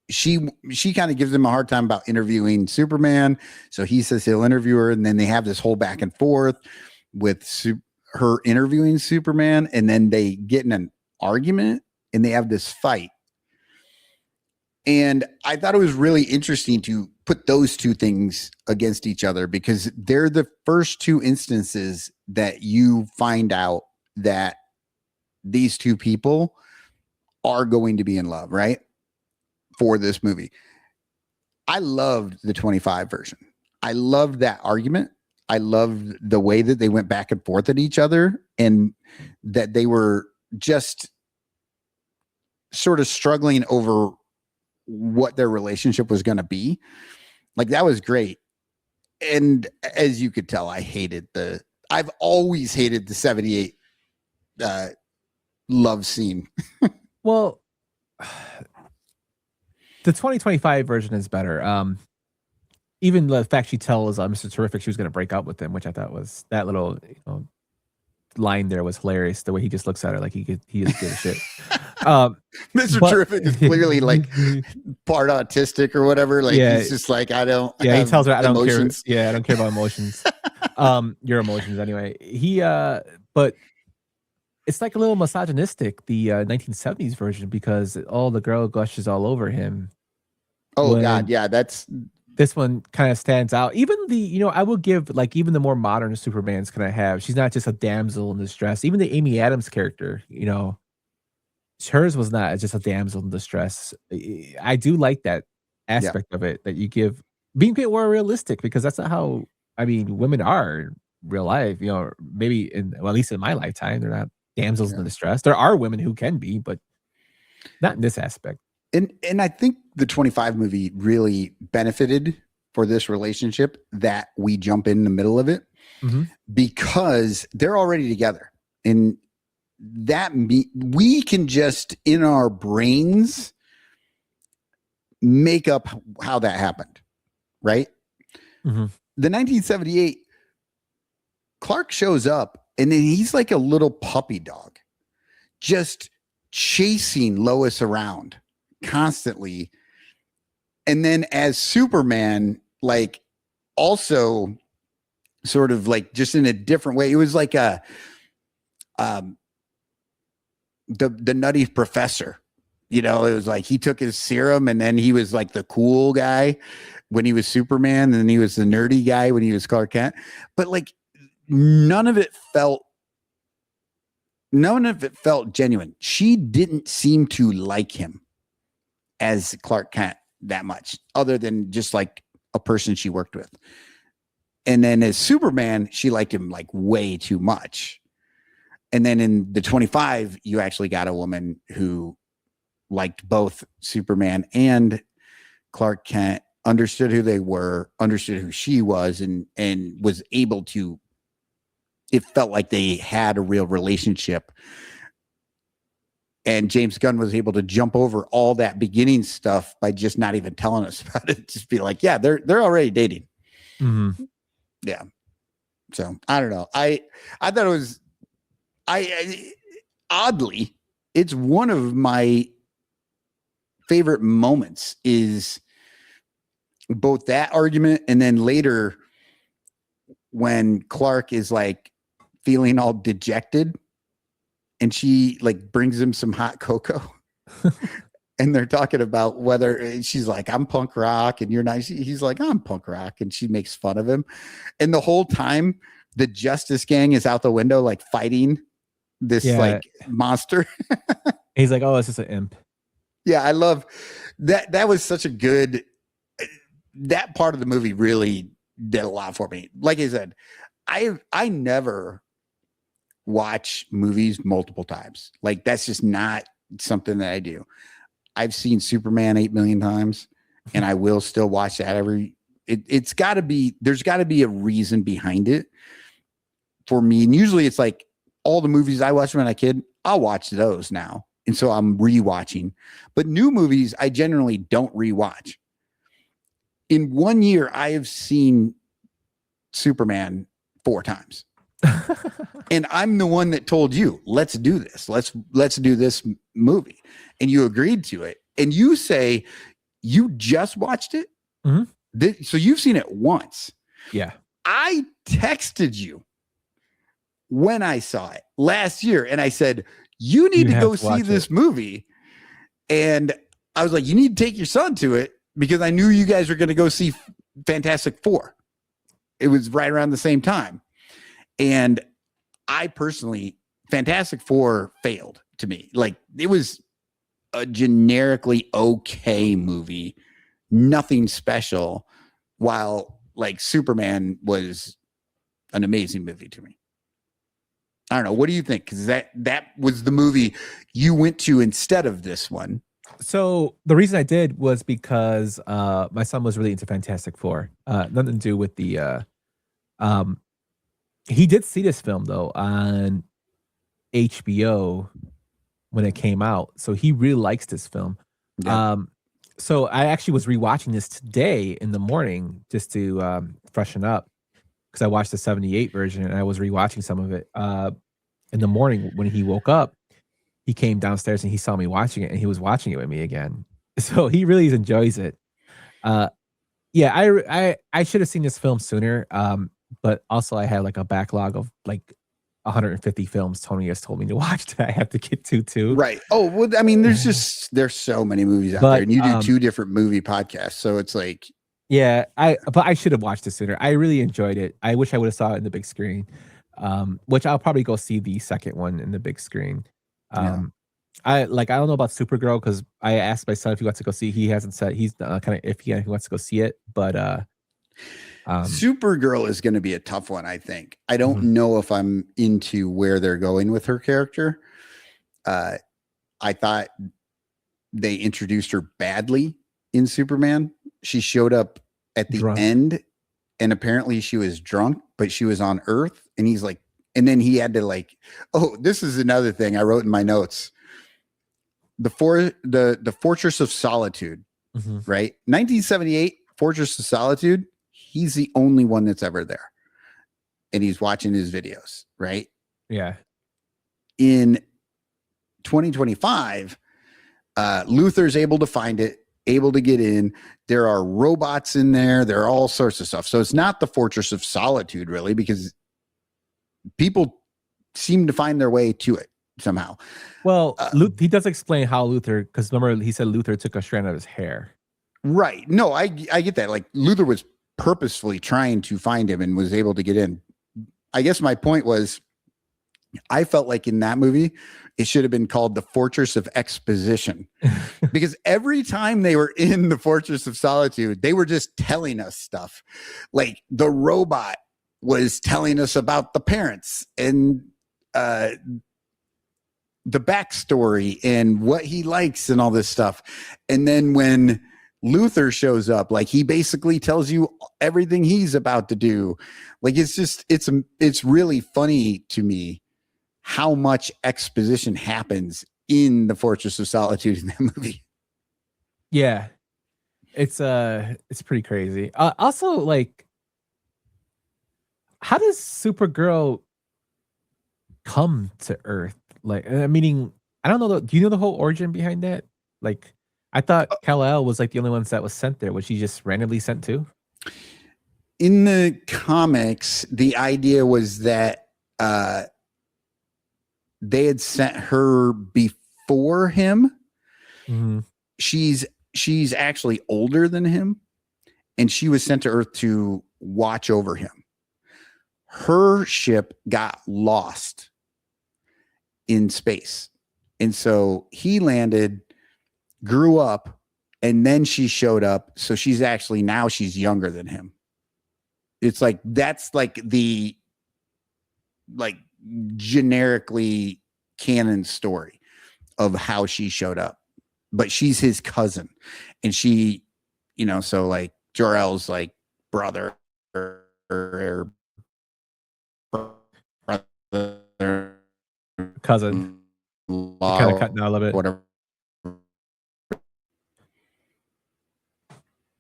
she kind of gives him a hard time about interviewing Superman. So he says he'll interview her. And then they have this whole back and forth with her interviewing Superman. And then they get in an argument and they have this fight. And I thought it was really interesting to put those two things against each other, because they're the first two instances that you find out that these two people are going to be in love, right? For this movie. I loved the 25 version. I loved that argument. I loved the way that they went back and forth at each other, and that they were just sort of struggling over what their relationship was going to be. Like, that was great. And as you could tell, I've always hated the 78 love scene. Well, the 2025 version is better. Even the fact she tells Mr. Terrific she was going to break up with him, which I thought was, that little line there was hilarious. The way he just looks at her like he doesn't give a shit. Mr. Terrific is clearly like part autistic or whatever. Like, he's just like, I don't. Yeah, he tells her, I don't emotions. care. Yeah, I don't care about emotions. Your emotions anyway. But it's like a little misogynistic, the 1970s version, because all the girl gushes all over him. Oh When God, yeah, that's this one kind of stands out. Even I will give like even the more modern Supermans kind of have. She's not just a damsel in distress. Even the Amy Adams character, hers was not just a damsel in distress. I do like that yeah, aspect of it that you give being a bit more realistic because that's not how women are in real life. Maybe at least in my lifetime, they're not damsels yeah. in distress. There are women who can be, but not in this aspect. And I think the 25 movie really benefited for this relationship that we jump in the middle of it Mhm. because they're already together. And we can just in our brains make up how that happened, right? Mhm. The 1978 Clark shows up and then he's like a little puppy dog, just chasing Lois around constantly. And then as Superman, like also sort of like just in a different way. It was like the Nutty Professor. It was like he took his serum and then he was like the cool guy when he was Superman, and then he was the nerdy guy when he was Clark Kent. But like none of it felt genuine. She didn't seem to like him as Clark Kent that much, other than just like a person she worked with. And then as Superman, she liked him like way too much. And then in the 25, you actually got a woman who liked both Superman and Clark Kent, understood who they were, understood who she was, and was able to, it felt like they had a real relationship. And James Gunn was able to jump over all that beginning stuff by just not even telling us about it. Just be like, yeah, they're already dating. Mhm. Yeah. So I don't know. I thought it was, oddly, it's one of my favorite moments is both that argument and then later when Clark is like feeling all dejected and she like brings him some hot cocoa and they're talking about whether she's like, I'm punk rock and you're nice. He's like, I'm punk rock. And she makes fun of him. And the whole time the Justice Gang is out the window, like fighting this like monster. He's like, oh, it's just an imp. Yeah. I love that. That was such a good, that part of the movie really did a lot for me. Like I said, I never watch movies multiple times. Like that's just not something that I do. I've seen Superman 8 million times and I will still watch that there's got to be a reason behind it for me. And usually it's like all the movies I watched when I was a kid, I'll watch those now. And so I'm rewatching, but new movies I generally don't rewatch. In 1 year, I have seen Superman 4 times. And I'm the one that told you, let's do this. Let's do this movie. And you agreed to it. And you say you just watched it. Mhm. So you've seen it once. Yeah. I texted you when I saw it last year and I said, you need to go see this movie. And I was like, you need to take your son to it because I knew you guys were going to go see Fantastic Four. It was right around the same time. And I personally, Fantastic Four failed to me. Like it was a generically okay movie, nothing special, while like Superman was an amazing movie to me. I don't know. What do you think? Because that was the movie you went to instead of this one. So the reason I did was because my son was really into Fantastic Four. Nothing to do with the he did see this film though on HBO when it came out. So he really likes this film. Yeah. So I actually was rewatching this today in the morning just to freshen up because I watched the 78 version and I was rewatching some of it. In the morning when he woke up, he came downstairs and he saw me watching it and he was watching it with me again. So he really enjoys it. Yeah, I should have seen this film sooner. But also I had like a backlog of like 150 films Tony has told me to watch that I have to get to too. Right. Oh, well, I mean, there's so many movies out But, there, and you do 2 different movie podcasts, so it's like, yeah, but I should have watched it sooner. I really enjoyed it. I wish I would have saw it in the big screen. Which I'll probably go see the second one in the big screen. I don't know about Supergirl because I asked my son if he wants to go see. He hasn't said he's kind of iffy and he wants to go see it. But Supergirl is going to be a tough one. I think. I don't know if I'm into where they're going with her character. I thought they introduced her badly in Superman. She showed up at the end, and apparently she was drunk, but she was on Earth, and he's like, and then he had to like, oh, this is another thing I wrote in my notes. The Fortress of Solitude, right? 1978 Fortress of Solitude. He's the only one that's ever there, and he's watching his videos, right? Yeah. In 2025, Luther's able to find it, able to get in. There are robots in there. There are all sorts of stuff. So it's not the Fortress of Solitude, really, because people seem to find their way to it somehow. Well, he does explain how Luther, because remember he said Luther took a strand of his hair. Right. No, I get that. Like Luther was purposefully trying to find him and was able to get in. I guess my point was, I felt like in that movie, it should have been called the Fortress of Exposition, because every time they were in the Fortress of Solitude, they were just telling us stuff. Like the robot was telling us about the parents and the backstory and what he likes and all this stuff. And then when Luther shows up, like he basically tells you everything he's about to do. Like it's really funny to me how much exposition happens in the Fortress of Solitude in that movie. Yeah. It's pretty crazy. Also, like, how does Supergirl come to Earth? Like, meaning, I don't know. Do you know the whole origin behind that? Like, I thought Kal-El was like the only ones that was sent there. Was she just randomly sent to? In the comics, the idea was that they had sent her before him. Mm-hmm. She's actually older than him, and she was sent to Earth to watch over him. Her ship got lost in space, and so he landed, grew up, and then she showed up. So she's younger than him. It's like that's like the generically canon story of how she showed up, but she's his cousin, and she, so like Jor-El's like brother or cousin, kind of cutting out a little bit. Whatever.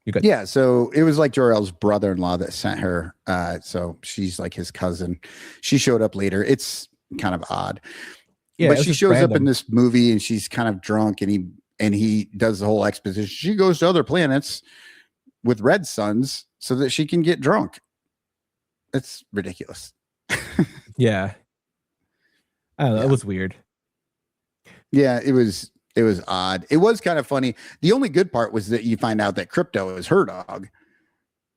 You got Yeah, so it was like Jor-El's brother-in-law that sent her. So she's like his cousin. She showed up later. It's kind of odd. Yeah, but she shows up in this movie and she's kind of drunk, and he does the whole exposition. She goes to other planets with red suns so that she can get drunk. It's ridiculous. Yeah. I don't know. Yeah. It was weird. Yeah, it was odd. It was kind of funny. The only good part was that you find out that Crypto is her dog,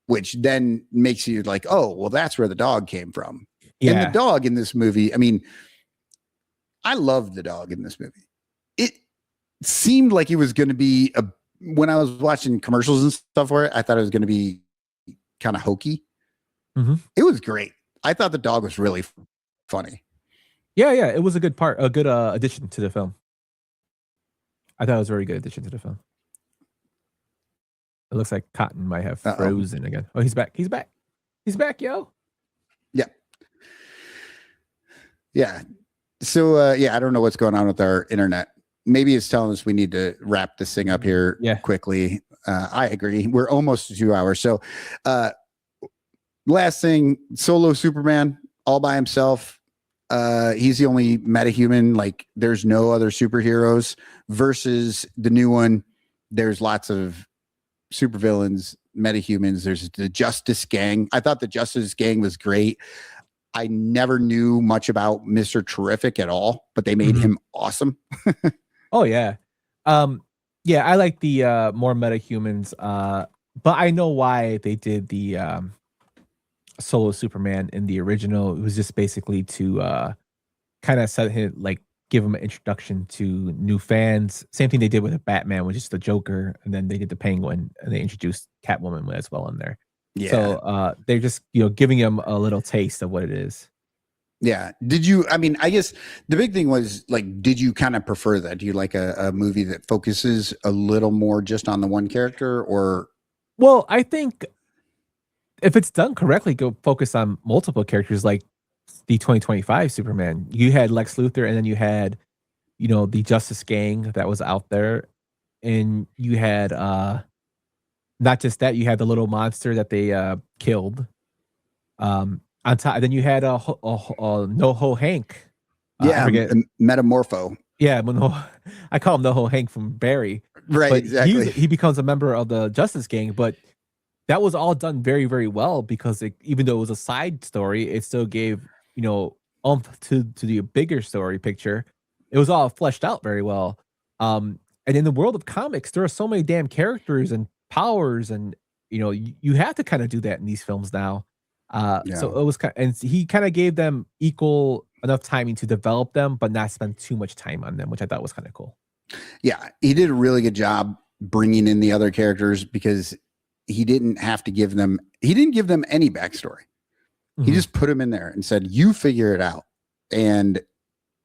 which then makes you like, oh, well, that's where the dog came from. Yeah. And the dog in this movie, I mean, I loved the dog in this movie. It seemed like it was going to be when I was watching commercials and stuff for it, I thought it was going to be kind of hokey. Mm-hmm. It was great. I thought the dog was really funny. Yeah. It was a good addition to the film. I thought it was a very good addition to the film. It looks like Cotton might have frozen again. Oh, he's back. He's back, yo. Yeah. Yeah. So, I don't know what's going on with our internet. Maybe it's telling us we need to wrap this thing up here quickly. I agree. We're almost to 2 hours. So, last thing, solo Superman all by himself. He's the only metahuman. Like, there's no other superheroes. Versus the new one, there's lots of supervillains, metahumans. There's the Justice Gang. I thought the Justice Gang was great. I never knew much about Mr. Terrific at all, but they made him awesome. Oh yeah. Yeah, I like the more metahumans, but I know why they did the solo Superman in the original. It was just basically to kind of set him like give him an introduction to new fans. Same thing they did with the Batman, which is the Joker, and then they did the Penguin, and they introduced Catwoman as well in there. Yeah. So they're just giving him a little taste of what it is. Yeah. Did you, I mean, I guess the big thing was like, did you kind of prefer that? Do you like a movie that focuses a little more just on the one character, or? Well, I think if it's done correctly, go focus on multiple characters like the 2025 Superman. You had Lex Luthor, and then you had, the Justice Gang that was out there. And you had not just that, you had the little monster that they killed. On top, then you had NoHo Hank. Yeah, Metamorpho. Yeah, I call him NoHo Hank from Barry. Right, but exactly. He becomes a member of the Justice Gang, but that was all done very, very well because even though it was a side story, it still gave oomph to the bigger story picture. It was all fleshed out very well. And in the world of comics, there are so many damn characters and powers, and you have to kind of do that in these films now. So it was and he kind of gave them equal enough timing to develop them, but not spend too much time on them, which I thought was kind of cool. Yeah, he did a really good job bringing in the other characters because he didn't give them any backstory. He just put them in there and said, you figure it out. And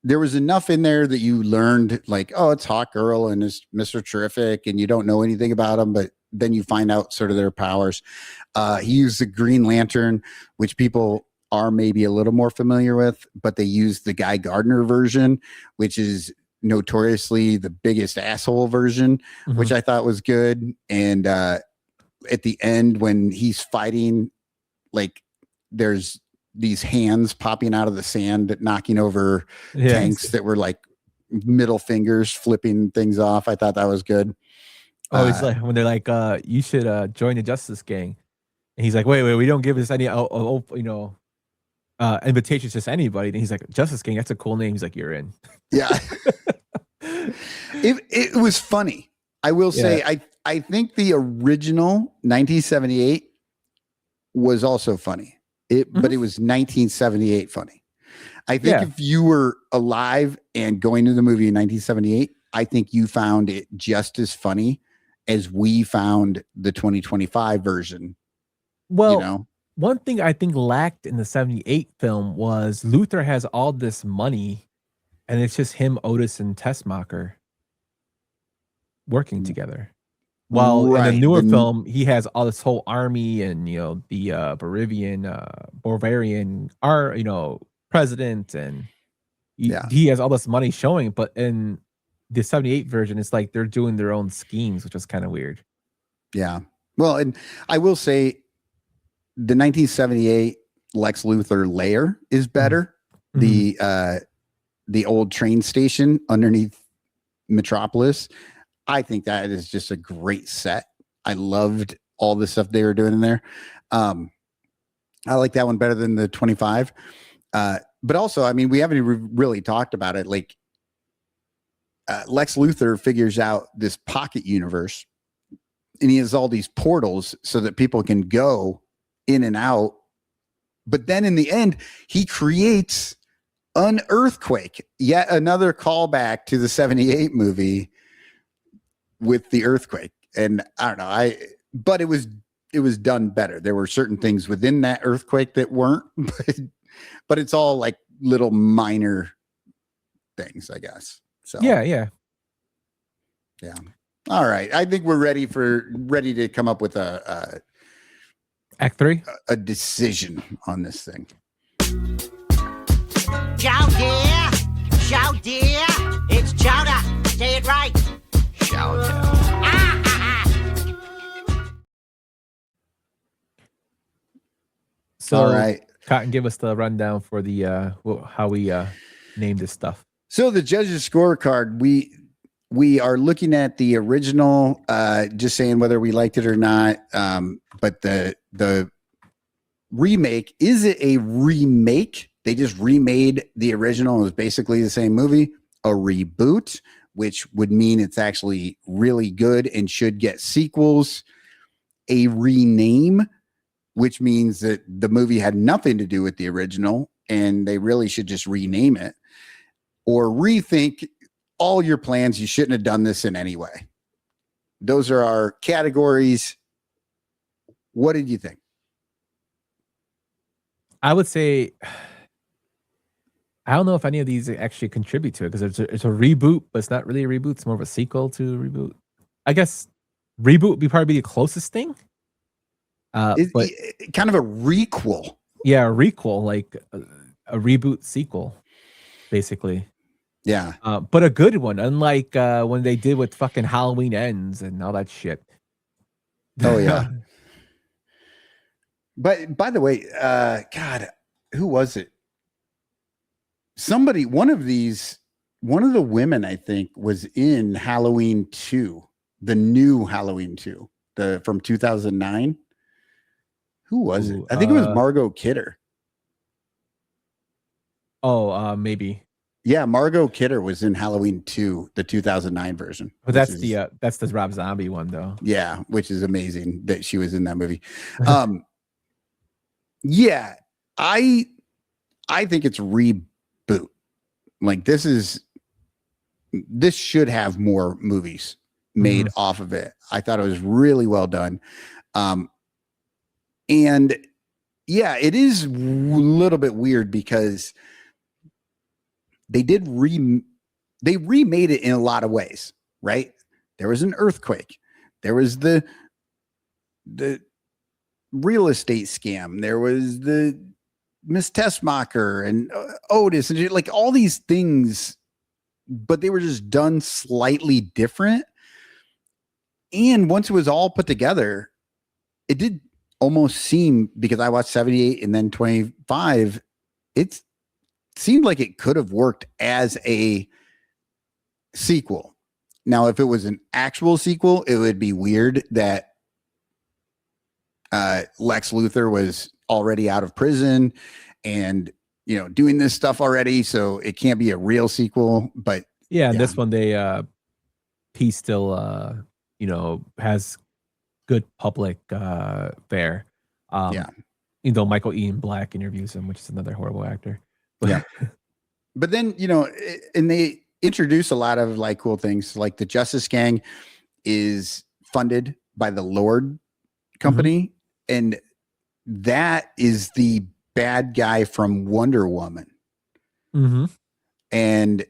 there was enough in there that you learned, like, oh, it's Hawk Girl and it's Mr. Terrific, and you don't know anything about them, but then you find out sort of their powers. He used the Green Lantern, which people are maybe a little more familiar with, but they used the Guy Gardner version, which is notoriously the biggest asshole version, which I thought was good. And at the end, when he's fighting, like, there's these hands popping out of the sand, knocking over tanks that were like middle fingers flipping things off. I thought that was good. Oh, it's like when they're like, you should join the Justice Gang. And he's like, wait, we don't give this any, invitations to just anybody. And he's like, Justice Gang, that's a cool name. He's like, you're in. Yeah. It was funny. I will say, I think the original 1978 was also funny. But it was 1978 funny. I think if you were alive and going to the movie in 1978, I think you found it just as funny as we found the 2025 version. Well, one thing I think lacked in the 78 film was Luthor has all this money, and it's just him, Otis, and Tessmacher working together. While in the newer film, he has all this whole army and the Bavarian president, and he has all this money showing. But in the 78 version, it's like they're doing their own schemes, which is kind of weird. Yeah. Well, and I will say the 1978 Lex Luthor lair is better. The old train station underneath Metropolis, I think that is just a great set. I loved all the stuff they were doing in there. I like that one better than the 25. But also, I mean, we haven't really talked about it. Like, Lex Luthor figures out this pocket universe, and he has all these portals so that people can go in and out. But then in the end, he creates an earthquake, yet another callback to the 78 movie with the earthquake. And I don't know, but it was done better. There were certain things within that earthquake that weren't, but it's all like little minor things, I guess. So yeah. All right, I think we're ready to come up with a Act 3, a decision on this thing. Chow dear, it's chowder. Say it right. Chowder. So, all right, Cotton, give us the rundown for the how we name this stuff. So the judges' scorecard, we are looking at the original, just saying whether we liked it or not. But the remake. Is it a remake? They just remade the original. It was basically the same movie. A reboot, which would mean it's actually really good and should get sequels. A rename, which means that the movie had nothing to do with the original and they really should just rename it. Or rethink all your plans. You shouldn't have done this in any way. Those are our categories. What did you think? I would say, I don't know if any of these actually contribute to it because it's a reboot, but it's not really a reboot. It's more of a sequel to a reboot. I guess reboot would be probably the closest thing. But kind of a requel. Yeah, a requel, like a reboot sequel, basically. Yeah. But a good one, unlike when they did with fucking Halloween Ends and all that shit. Oh, yeah. But by the way, God, who was it? Somebody, one of the women, I think, was in Halloween 2, the new Halloween 2, from 2009. Who was it? I think it was Margot Kidder. Oh, maybe. Yeah, Margot Kidder was in Halloween 2, the 2009 version. But that's the Rob Zombie one, though. Yeah, which is amazing that she was in that movie. Yeah, I think it's reboot. Like this should have more movies made off of it. I thought it was really well done. And yeah, it is a little bit weird because they remade it in a lot of ways, right? There was an earthquake. There was the real estate scam. There was the Miss Tessmacher and Otis and like all these things, but they were just done slightly different. And once it was all put together, it did almost seem, because I watched 78 and then 25, it seemed like it could have worked as a sequel. Now, if it was an actual sequel, it would be weird that Lex Luthor was already out of prison and, doing this stuff already. So it can't be a real sequel, but yeah. This one, he still, has good public fare. Michael Ian Black interviews him, which is another horrible actor. Yeah. But then, and they introduce a lot of like cool things, like the Justice Gang is funded by the Lord Company. And that is the bad guy from Wonder Woman. And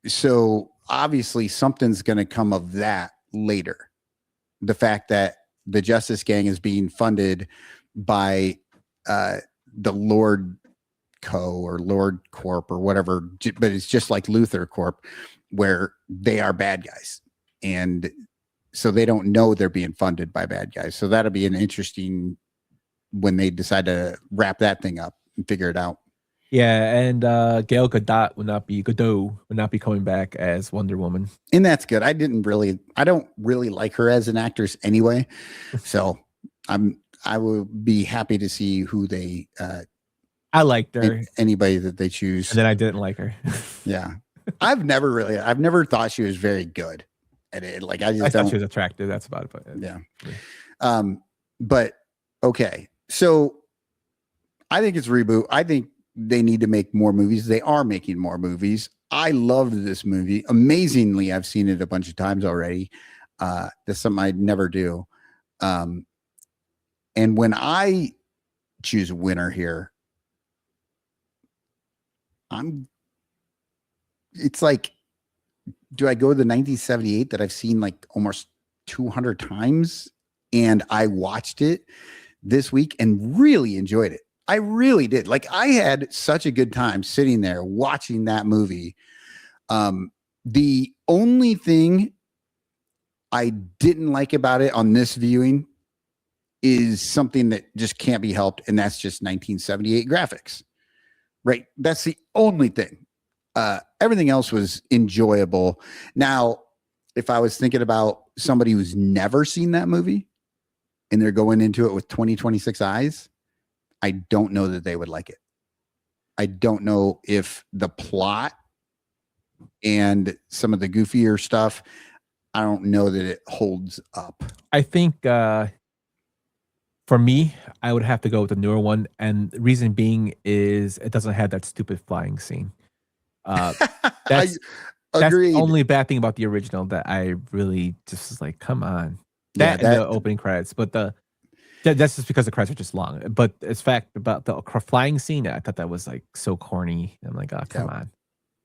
so obviously something's going to come of that later. The fact that the Justice Gang is being funded by the Lord Co. or Lord Corp or whatever, but it's just like Luthor Corp, where they are bad guys. And so they don't know they're being funded by bad guys. So that'll be an interesting when they decide to wrap that thing up and figure it out. Yeah, and Gal Gadot would not be coming back as Wonder Woman. And that's good. I don't really like her as an actress anyway. So I will be happy to see who they I liked her. Anybody that they choose. And then I didn't like her. Yeah. I've never thought she was very good at it. Like I thought she was attractive. That's about it. Yeah. But okay. So I think it's reboot. I think they need to make more movies. They are making more movies. I loved this movie. Amazingly, I've seen it a bunch of times already. That's something I'd never do. And when I choose a winner here, it's like, do I go to the 1978 that I've seen like almost 200 times? And I watched it this week and really enjoyed it. I really did. Like I had such a good time sitting there watching that movie. The only thing I didn't like about it on this viewing is something that just can't be helped. And that's just 1978 graphics, right? That's the only thing. Everything else was enjoyable. Now, if I was thinking about somebody who's never seen that movie and they're going into it with 2026 eyes, I don't know that they would like it. I don't know if the plot and some of the goofier stuff, I don't know that it holds up. I think for me, I would have to go with the newer one, and the reason being is it doesn't have that stupid flying scene. That's Agreed. the only bad thing about the original that I really just was like, come on. Yeah, And the opening credits, but that's just because the credits are just long. But it's fact about the flying scene, I thought that was like so corny. I'm like, oh, come on.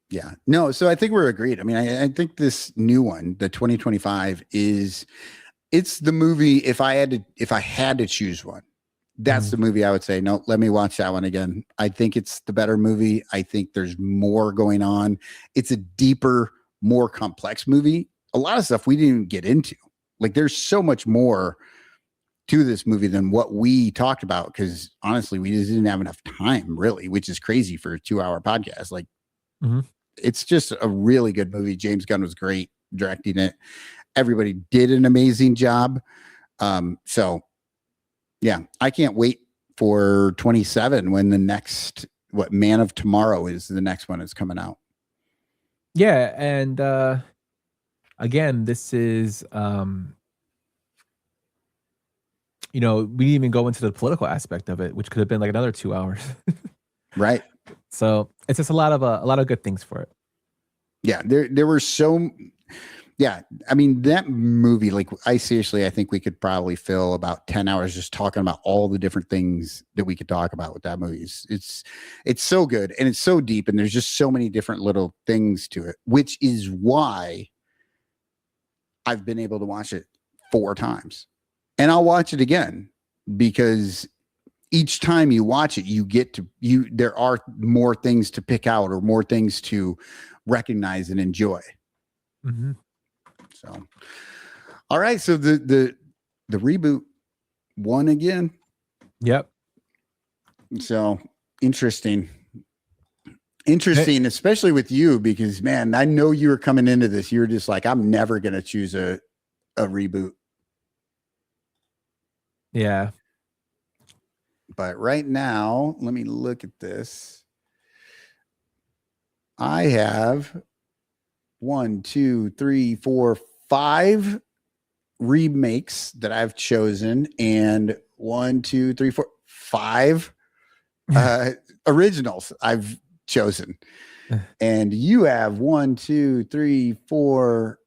Yeah. No, so I think we're agreed. I mean, I think this new one, the 2025, it's the movie. If I had to choose one, that's the movie I would say, no, let me watch that one again. I think it's the better movie. I think there's more going on. It's a deeper, more complex movie. A lot of stuff we didn't even get into. Like there's so much more to this movie than what we talked about. Because honestly, we just didn't have enough time really, which is crazy for a 2-hour podcast. Like it's just a really good movie. James Gunn was great directing it. Everybody did an amazing job. So yeah, I can't wait for 27 when the next Man of Tomorrow is the next one that's coming out. Yeah, and again, this is we didn't even go into the political aspect of it, which could have been like another 2 hours. Right. So it's just a lot of good things for it. Yeah, there were so. Yeah, I mean that movie. Like I think we could probably fill about 10 hours just talking about all the different things that we could talk about with that movie. It's so good and it's so deep, and there's just so many different little things to it, which is why I've been able to watch it 4 times, and I'll watch it again because each time you watch it, there are more things to pick out or more things to recognize and enjoy. So, all right. So the reboot won again. Yep. So interesting, especially with you, because man, I know you were coming into this. You were just like, I'm never going to choose a reboot. Yeah. But right now, let me look at this. I have 1, 2, 3, 4, 5 remakes that I've chosen, and 1, 2, 3, 4, 5 originals I've chosen. And you have 1, 2, 3, 4,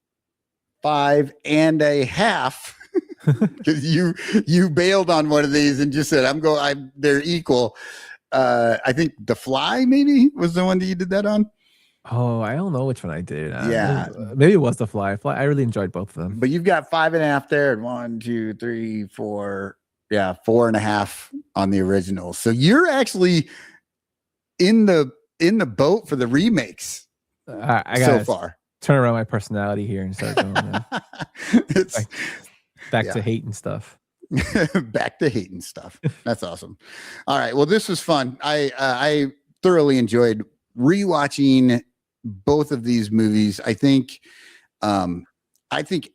5 and a half. Because you bailed on one of these and just said, they're equal. I think The Fly maybe was the one that you did that on. Oh, I don't know which one I did. Yeah. Maybe it was The Fly. I really enjoyed both of them. But you've got 5.5 there, and 1, 2, 3, 4. Yeah, 4.5 on the original. So you're actually in the boat for the remakes. I so far. Turn around my personality here and start going back to hating stuff. Back to hating stuff. That's awesome. All right. Well, this was fun. I thoroughly enjoyed rewatching both of these movies. I think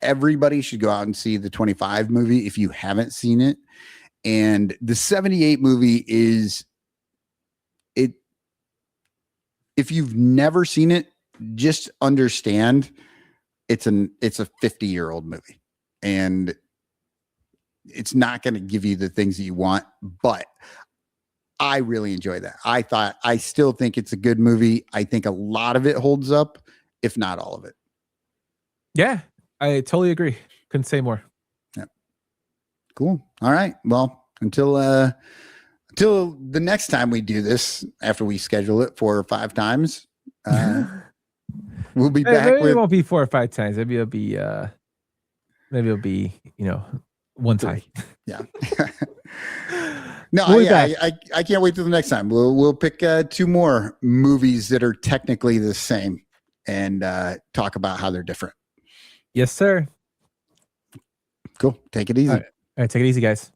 everybody should go out and see the 25 movie if you haven't seen it. And the 78 movie is it. If you've never seen it, just understand it's a 50-year-old movie, and it's not going to give you the things that you want, but I really enjoy that. I still think it's a good movie. I think a lot of it holds up, if not all of it. Yeah, I totally agree. Couldn't say more. Yeah. Cool. All right. Well, until the next time we do this, after we schedule it 4 or 5 times, we'll be back. Maybe it won't be 4 or 5 times. Maybe it'll be one time. Yeah. No, I can't wait till the next time. We'll pick 2 more movies that are technically the same and talk about how they're different. Yes, sir. Cool. Take it easy. All right, take it easy, guys.